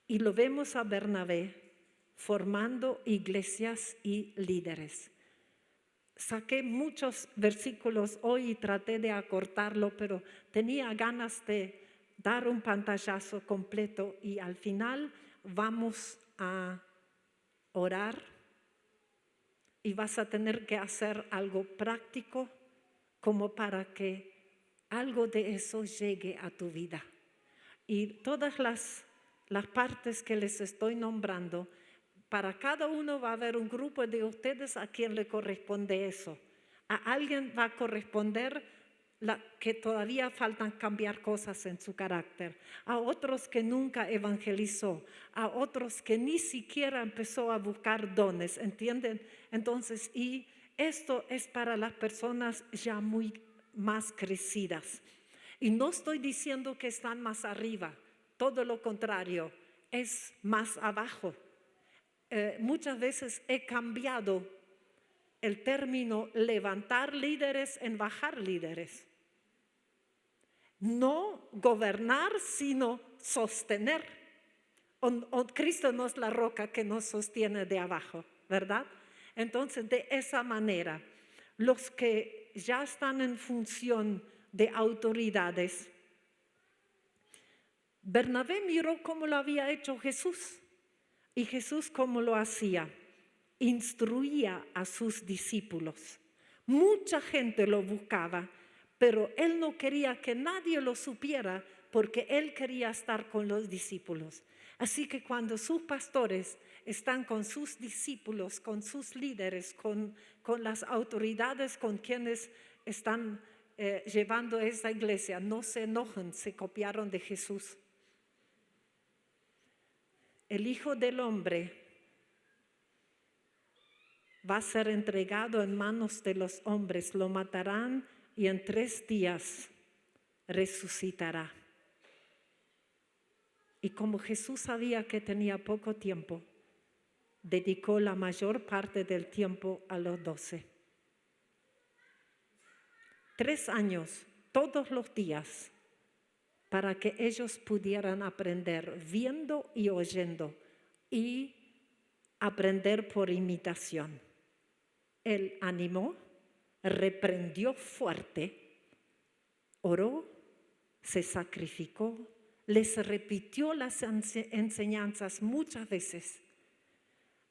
Y lo vemos a Bernabé formando iglesias y líderes. Saqué muchos versículos hoy y traté de acortarlo, pero tenía ganas de dar un pantallazo completo y al final vamos a orar y vas a tener que hacer algo práctico como para que algo de eso llegue a tu vida. Y todas las partes que les estoy nombrando, para cada uno va a haber un grupo de ustedes a quien le corresponde eso. A alguien va a corresponder que todavía faltan cambiar cosas en su carácter, a otros que nunca evangelizó, a otros que ni siquiera empezó a buscar dones, ¿entienden? Entonces, y esto es para las personas ya muy más crecidas. Y no estoy diciendo que están más arriba, todo lo contrario, es más abajo. Muchas veces he cambiado el término levantar líderes en bajar líderes. No gobernar, sino sostener. Cristo no es la roca que nos sostiene de abajo, ¿verdad? Entonces, de esa manera, los que ya están en función de autoridades, Bernabé miró cómo lo había hecho Jesús. Y Jesús, ¿cómo lo hacía? Instruía a sus discípulos. Mucha gente lo buscaba, pero él no quería que nadie lo supiera porque él quería estar con los discípulos. Así que cuando sus pastores están con sus discípulos, con sus líderes, con las autoridades con quienes están llevando esa iglesia, no se enojen, se copiaron de Jesús. El Hijo del Hombre va a ser entregado en manos de los hombres, lo matarán y en 3 días resucitará. Y como Jesús sabía que tenía poco tiempo, dedicó la mayor parte del tiempo a los 12. 3 años, todos los días, para que ellos pudieran aprender viendo y oyendo y aprender por imitación. Él animó, reprendió fuerte, oró, se sacrificó, les repitió las enseñanzas muchas veces.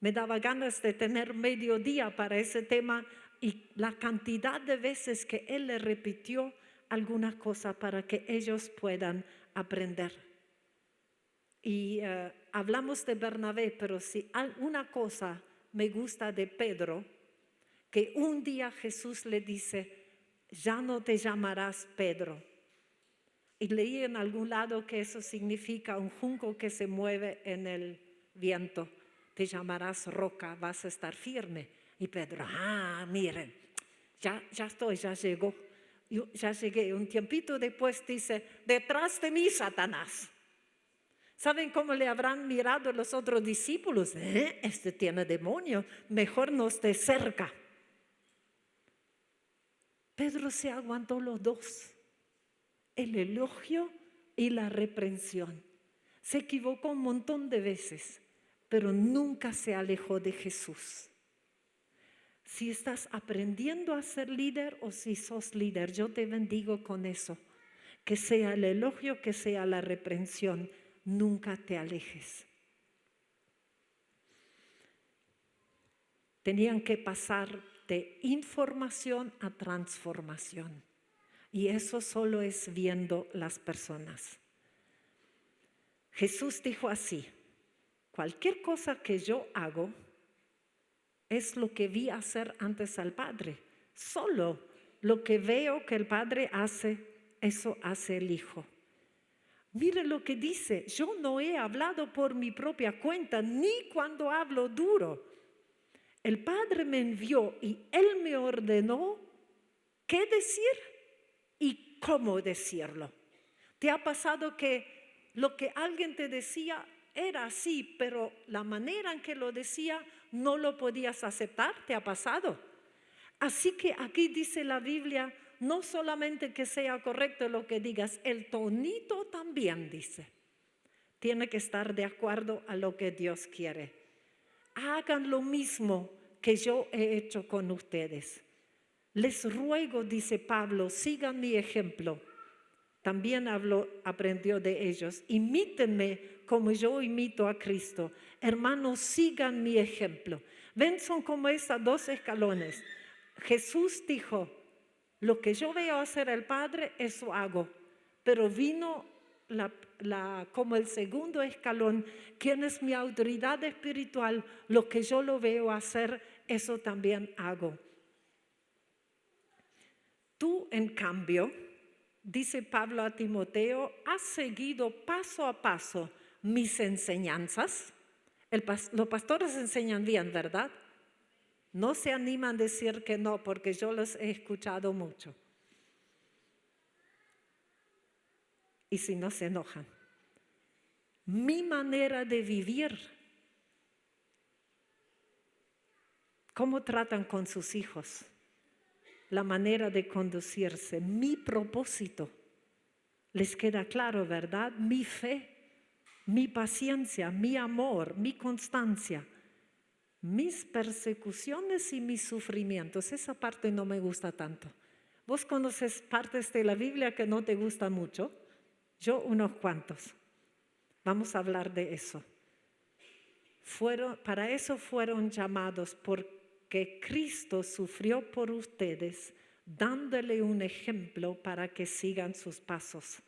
Me daba ganas de tener medio día para ese tema y la cantidad de veces que él le repitió algunas cosas para que ellos puedan aprender. Y hablamos de Bernabé, pero si una cosa me gusta de Pedro, que un día Jesús le dice, ya no te llamarás Pedro. Y leí en algún lado que eso significa un junco que se mueve en el viento. Te llamarás roca, vas a estar firme. Y Pedro, miren, ya estoy, ya llegó. Yo ya llegué. Un tiempito después dice, detrás de mí, Satanás. ¿Saben cómo le habrán mirado los otros discípulos? Este tiene demonio, mejor no esté cerca. Pedro se aguantó los dos, el elogio y la reprensión. Se equivocó un montón de veces, pero nunca se alejó de Jesús. Si estás aprendiendo a ser líder o si sos líder, yo te bendigo con eso. Que sea el elogio, que sea la reprensión, nunca te alejes. Tenían que pasar de información a transformación. Y eso solo es viendo las personas. Jesús dijo así, cualquier cosa que yo hago es lo que vi hacer antes al Padre. Solo lo que veo que el Padre hace, eso hace el Hijo. Miren lo que dice, yo no he hablado por mi propia cuenta, ni cuando hablo duro. El Padre me envió y Él me ordenó qué decir y cómo decirlo. ¿Te ha pasado que lo que alguien te decía era así, pero la manera en que lo decía no lo podías aceptar? ¿Te ha pasado? Así que aquí dice la Biblia, no solamente que sea correcto lo que digas, el tonito también dice. Tiene que estar de acuerdo a lo que Dios quiere. Hagan lo mismo que yo he hecho con ustedes. Les ruego, dice Pablo, sigan mi ejemplo. También aprendió de ellos. Imítenme como yo imito a Cristo. Hermanos, sigan mi ejemplo. Ven, son como esos 2 escalones. Jesús dijo, lo que yo veo hacer el Padre, eso hago. Pero vino como el segundo escalón, ¿quién es mi autoridad espiritual? Lo que yo lo veo hacer, eso también hago. Tú, en cambio, dice Pablo a Timoteo, has seguido paso a paso mis enseñanzas. Los pastores enseñan bien, ¿verdad? No se animan a decir que no, porque yo los he escuchado mucho. Y si no, se enojan. Mi manera de vivir. ¿Cómo tratan con sus hijos? La manera de conducirse, mi propósito. Les queda claro, ¿verdad? Mi fe, mi paciencia, mi amor, mi constancia, mis persecuciones y mis sufrimientos. Esa parte no me gusta tanto. ¿Vos conoces partes de la Biblia que no te gustan mucho? Yo unos cuantos. Vamos a hablar de eso. Para eso fueron llamados, porque Cristo sufrió por ustedes, dándole un ejemplo para que sigan sus pasos.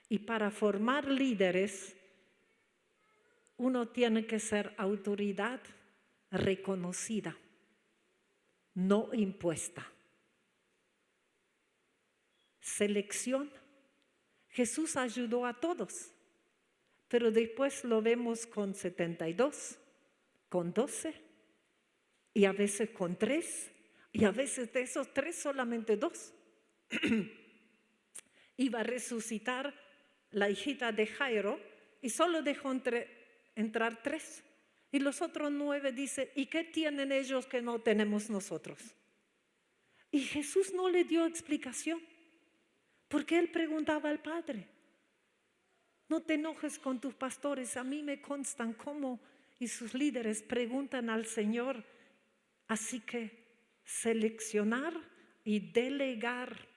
Y para formar líderes, uno tiene que ser autoridad reconocida, no impuesta. Selección. Jesús ayudó a todos, pero después lo vemos con 72, con 12 y a veces con 3, y a veces de esos 3 solamente 2. Iba a resucitar la hijita de Jairo y solo dejó entrar 3. Y los otros 9 dice, ¿y qué tienen ellos que no tenemos nosotros? Y Jesús no le dio explicación, porque él preguntaba al Padre. No te enojes con tus pastores, a mí me constan cómo y sus líderes preguntan al Señor. Así que seleccionar y delegar.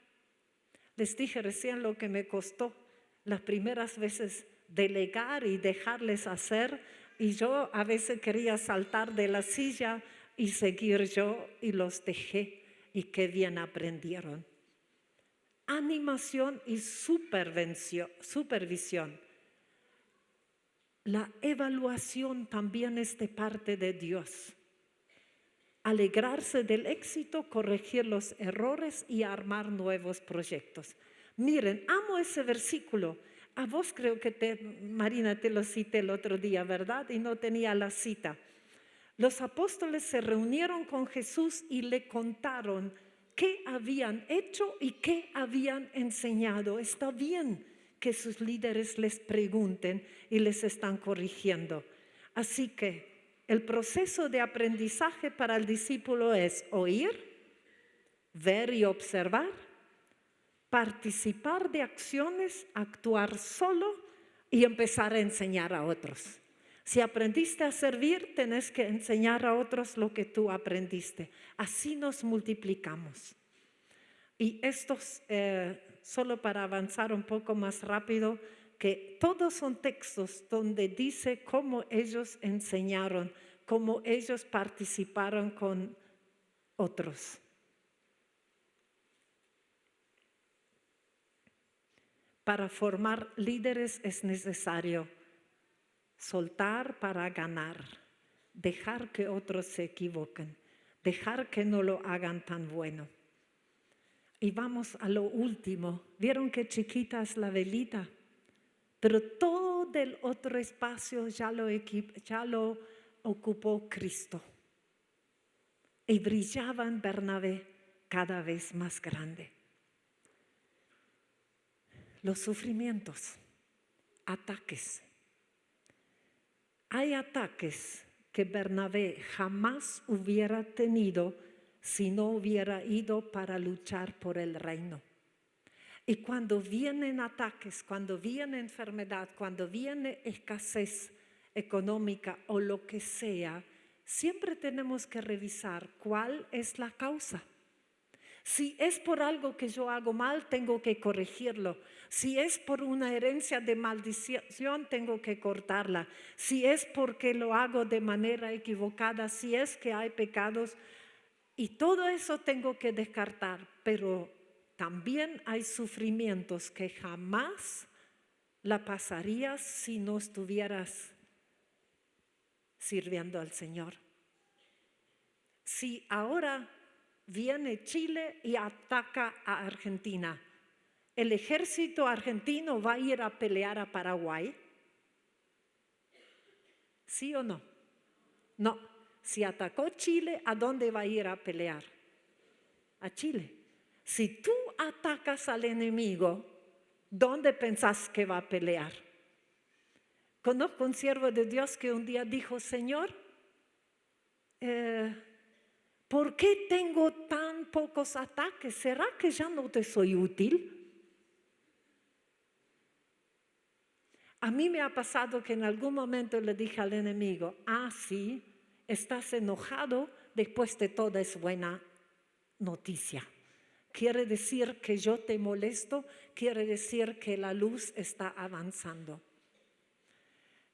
Les dije recién lo que me costó las primeras veces delegar y dejarles hacer, y yo a veces quería saltar de la silla y seguir yo, y los dejé, y qué bien aprendieron. Animación y supervisión. La evaluación también es de parte de Dios. Alegrarse del éxito, corregir los errores y armar nuevos proyectos. Miren, amo ese versículo. A vos creo que Marina, te lo cité el otro día, ¿verdad? Y no tenía la cita. Los apóstoles se reunieron con Jesús y le contaron qué habían hecho y qué habían enseñado. Está bien que sus líderes les pregunten y les están corrigiendo. Así que el proceso de aprendizaje para el discípulo es oír, ver y observar, participar de acciones, actuar solo y empezar a enseñar a otros. Si aprendiste a servir, tenés que enseñar a otros lo que tú aprendiste. Así nos multiplicamos. Y estos, solo para avanzar un poco más rápido, que todos son textos donde dice cómo ellos enseñaron, cómo ellos participaron con otros. Para formar líderes es necesario soltar para ganar, dejar que otros se equivoquen, dejar que no lo hagan tan bueno. Y vamos a lo último. ¿Vieron qué chiquita es la velita? Pero todo el otro espacio ya lo ocupó Cristo. Y brillaba en Bernabé cada vez más grande. Los sufrimientos, ataques. Hay ataques que Bernabé jamás hubiera tenido si no hubiera ido para luchar por el reino. Y cuando vienen ataques, cuando viene enfermedad, cuando viene escasez económica o lo que sea, siempre tenemos que revisar cuál es la causa. Si es por algo que yo hago mal, tengo que corregirlo. Si es por una herencia de maldición, tengo que cortarla. Si es porque lo hago de manera equivocada, si es que hay pecados, y todo eso tengo que descartar. Pero también hay sufrimientos que jamás la pasarías si no estuvieras sirviendo al Señor. Si ahora viene Chile y ataca a Argentina, ¿el ejército argentino va a ir a pelear a Paraguay? ¿Sí o no? No. Si atacó Chile, ¿a dónde va a ir a pelear? A Chile. Si tú atacas al enemigo, ¿dónde pensás que va a pelear? Conozco un siervo de Dios que un día dijo, Señor, ¿por qué tengo tan pocos ataques? ¿Será que ya no te soy útil? A mí me ha pasado que en algún momento le dije al enemigo, sí, estás enojado, después de todo es buena noticia. Quiere decir que yo te molesto, quiere decir que la luz está avanzando.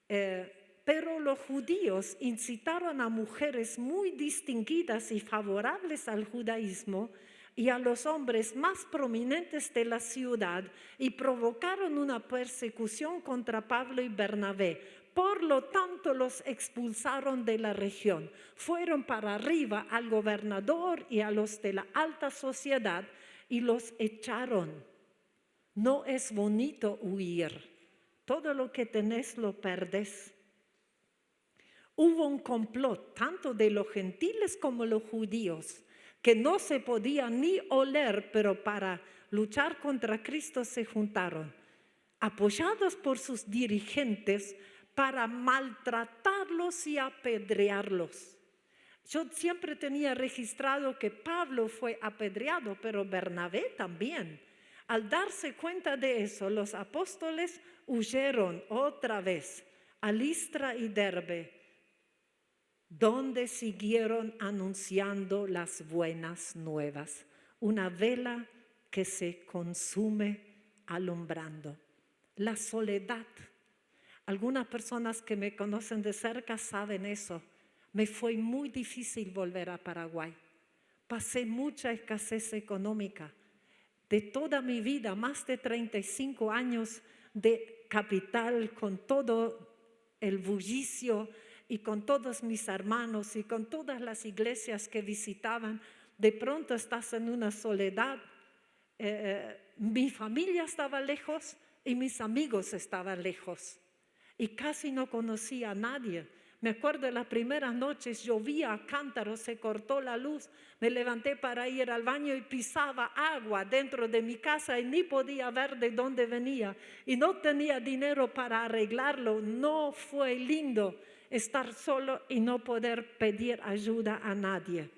Pero los judíos incitaron a mujeres muy distinguidas y favorables al judaísmo y a los hombres más prominentes de la ciudad y provocaron una persecución contra Pablo y Bernabé. Por lo tanto, los expulsaron de la región. Fueron para arriba al gobernador y a los de la alta sociedad y los echaron. No es bonito huir. Todo lo que tenés lo perdés. hubo un complot, tanto de los gentiles como los judíos, que no se podía ni oler, pero para luchar contra Cristo se juntaron, apoyados por sus dirigentes, para maltratarlos y apedrearlos. Yo siempre tenía registrado que Pablo fue apedreado, pero Bernabé también. Al darse cuenta de eso, los apóstoles huyeron otra vez a Listra y Derbe, donde siguieron anunciando las buenas nuevas. Una vela que se consume alumbrando. La soledad. Algunas personas que me conocen de cerca saben eso. Me fue muy difícil volver a Paraguay. Pasé mucha escasez económica. De toda mi vida, más de 35 años de capital, con todo el bullicio y con todos mis hermanos y con todas las iglesias que visitaban, de pronto estás en una soledad. Mi familia estaba lejos y mis amigos estaban lejos. Y casi no conocía a nadie. Me acuerdo de las primeras noches, llovía a cántaros, se cortó la luz. Me levanté para ir al baño y pisaba agua dentro de mi casa y ni podía ver de dónde venía. Y no tenía dinero para arreglarlo. No fue lindo estar solo y no poder pedir ayuda a nadie.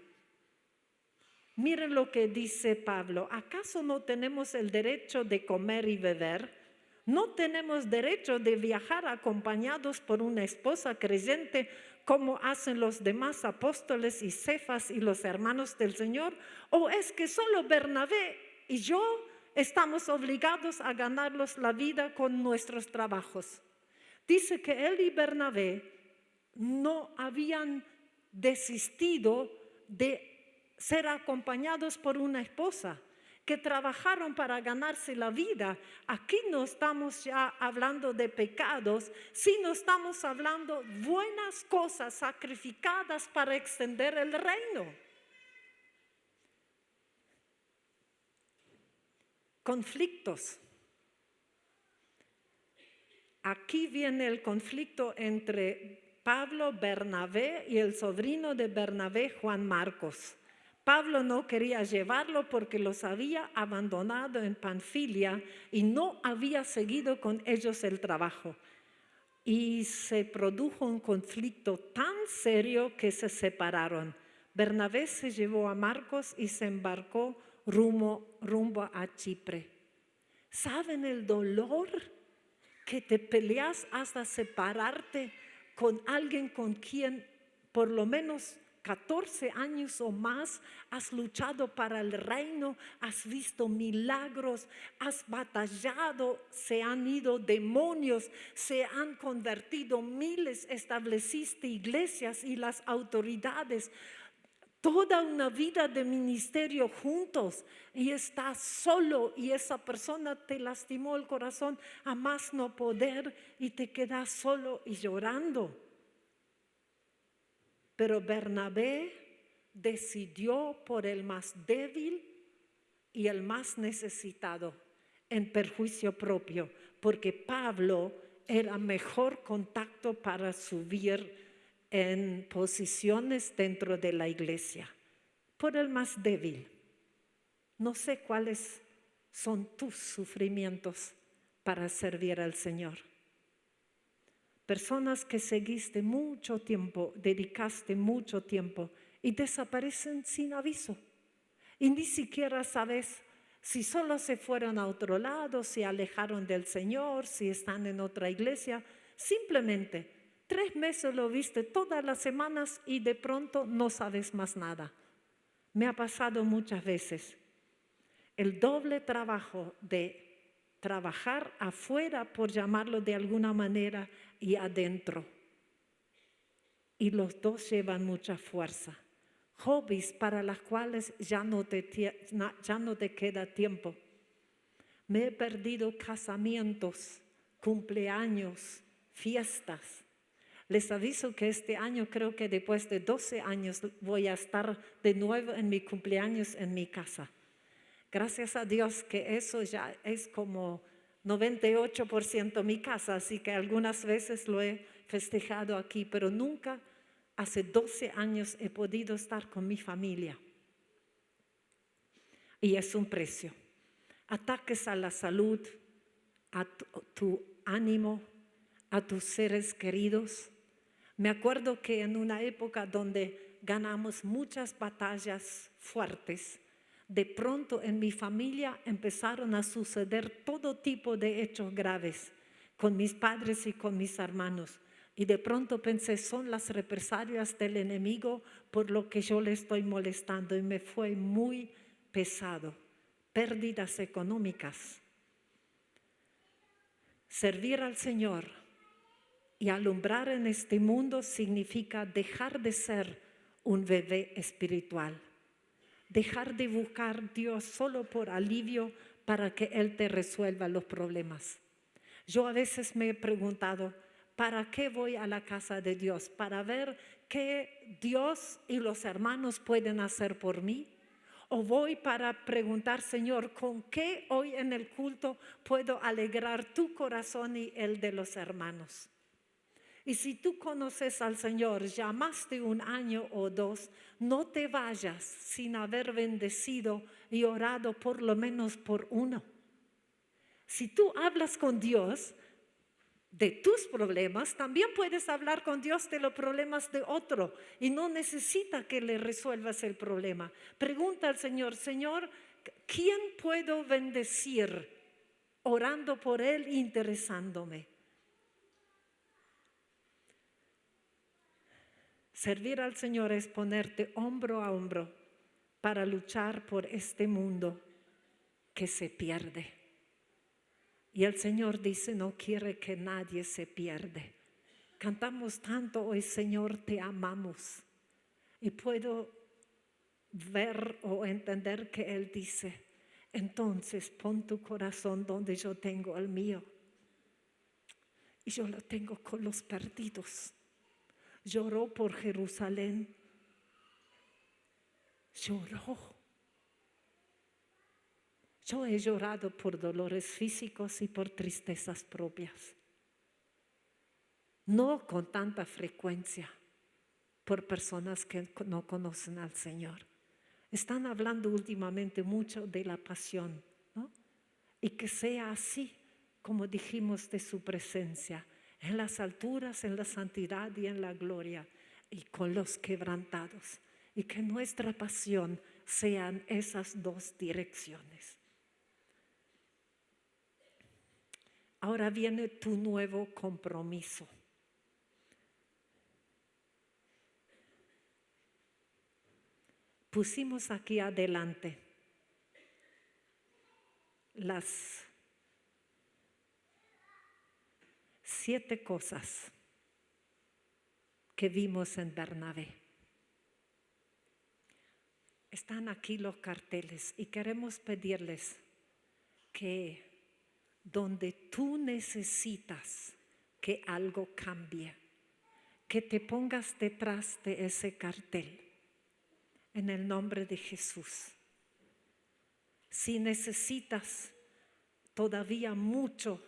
Miren lo que dice Pablo. ¿Acaso no tenemos el derecho de comer y beber? ¿No tenemos derecho de viajar acompañados por una esposa creyente como hacen los demás apóstoles y Cefas y los hermanos del Señor? ¿O es que solo Bernabé y yo estamos obligados a ganarnos la vida con nuestros trabajos? Dice que él y Bernabé no habían desistido de ser acompañados por una esposa, que trabajaron para ganarse la vida. Aquí no estamos ya hablando de pecados, sino estamos hablando buenas cosas sacrificadas para extender el reino. Conflictos. Aquí viene el conflicto entre Pablo, Bernabé y el sobrino de Bernabé, Juan Marcos. Pablo no quería llevarlo porque los había abandonado en Panfilia y no había seguido con ellos el trabajo. Y se produjo un conflicto tan serio que se separaron. Bernabé se llevó a Marcos y se embarcó rumbo a Chipre. ¿Saben el dolor que te peleas hasta separarte con alguien con quien por lo menos 14 años o más has luchado para el reino, has visto milagros, has batallado, se han ido demonios, se han convertido miles, estableciste iglesias y las autoridades, toda una vida de ministerio juntos y estás solo y esa persona te lastimó el corazón a más no poder y te quedas solo y llorando. Pero Bernabé decidió por el más débil y el más necesitado en perjuicio propio, porque Pablo era mejor contacto para subir en posiciones dentro de la iglesia, por el más débil. No sé cuáles son tus sufrimientos para servir al Señor. Personas que seguiste mucho tiempo, dedicaste mucho tiempo y desaparecen sin aviso. Y ni siquiera sabes si solo se fueron a otro lado, si alejaron del Señor, si están en otra iglesia. Simplemente 3 meses lo viste todas las semanas y de pronto no sabes más nada. Me ha pasado muchas veces. El doble trabajo de trabajar afuera, por llamarlo de alguna manera, y adentro. Y los dos llevan mucha fuerza. Hobbies para las cuales ya no te queda tiempo. Me he perdido casamientos, cumpleaños, fiestas. Les aviso que este año, creo que después de 12 años, voy a estar de nuevo en mi cumpleaños en mi casa. Gracias a Dios que eso ya es como 98% mi casa, así que algunas veces lo he festejado aquí, pero nunca hace 12 años he podido estar con mi familia. Y es un precio. Ataques a la salud, a tu ánimo, a tus seres queridos. Me acuerdo que en una época donde ganamos muchas batallas fuertes, de pronto en mi familia empezaron a suceder todo tipo de hechos graves con mis padres y con mis hermanos. Y de pronto pensé, son las represalias del enemigo por lo que yo le estoy molestando. Y me fue muy pesado. Pérdidas económicas. Servir al Señor y alumbrar en este mundo significa dejar de ser un bebé espiritual. Dejar de buscar a Dios solo por alivio para que Él te resuelva los problemas. Yo a veces me he preguntado, ¿para qué voy a la casa de Dios? ¿Para ver qué Dios y los hermanos pueden hacer por mí? ¿O voy para preguntar, Señor, con qué hoy en el culto puedo alegrar tu corazón y el de los hermanos? Y si tú conoces al Señor ya más de un año o dos, no te vayas sin haber bendecido y orado por lo menos por uno. Si tú hablas con Dios de tus problemas, también puedes hablar con Dios de los problemas de otro y no necesita que le resuelvas el problema. Pregunta al Señor, Señor, ¿quién puedo bendecir orando por él, interesándome? Servir al Señor es ponerte hombro a hombro para luchar por este mundo que se pierde. Y el Señor dice, no quiere que nadie se pierde. Cantamos tanto hoy, Señor, te amamos. Y puedo ver o entender que Él dice, entonces pon tu corazón donde yo tengo el mío. Y yo lo tengo con los perdidos. Lloró por Jerusalén. Lloró. Yo he llorado por dolores físicos y por tristezas propias. No con tanta frecuencia por personas que no conocen al Señor. Están hablando últimamente mucho de la pasión, ¿no? Y que sea así, como dijimos, de su presencia, en las alturas, en la santidad y en la gloria, y con los quebrantados. Y que nuestra pasión sean esas dos direcciones. Ahora viene tu nuevo compromiso. Pusimos aquí adelante las 7 cosas que vimos en Bernabé. Están aquí los carteles y queremos pedirles que donde tú necesitas que algo cambie, que te pongas detrás de ese cartel en el nombre de Jesús. Si necesitas todavía mucho,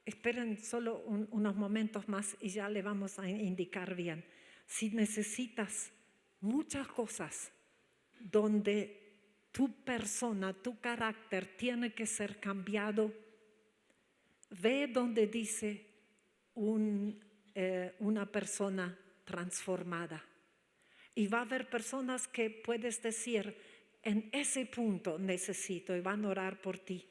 esperen solo unos momentos más y ya le vamos a indicar bien. Si necesitas muchas cosas donde tu persona, tu carácter tiene que ser cambiado, ve donde dice una persona transformada. Y va a haber personas que puedes decir, en ese punto necesito, y van a orar por ti.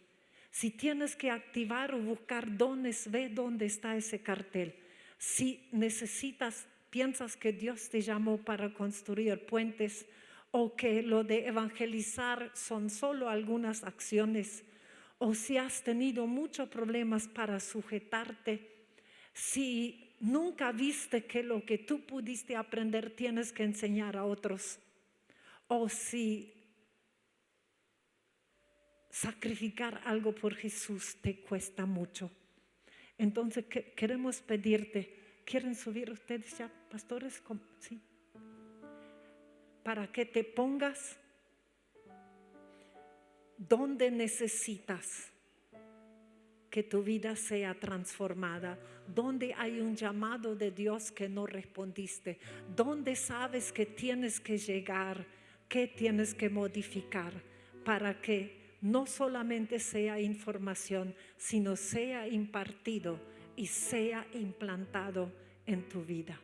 Si tienes que activar o buscar dones, ve dónde está ese cartel. Si necesitas, piensas que Dios te llamó para construir puentes o que lo de evangelizar son solo algunas acciones, o si has tenido muchos problemas para sujetarte, si nunca viste que lo que tú pudiste aprender tienes que enseñar a otros, o si sacrificar algo por Jesús te cuesta mucho, entonces queremos pedirte, ¿quieren subir ustedes ya, pastores? ¿Sí? Para que te pongas donde necesitas que tu vida sea transformada, donde hay un llamado de Dios que no respondiste, donde sabes que tienes que llegar, que tienes que modificar para que no solamente sea información, sino sea impartido y sea implantado en tu vida.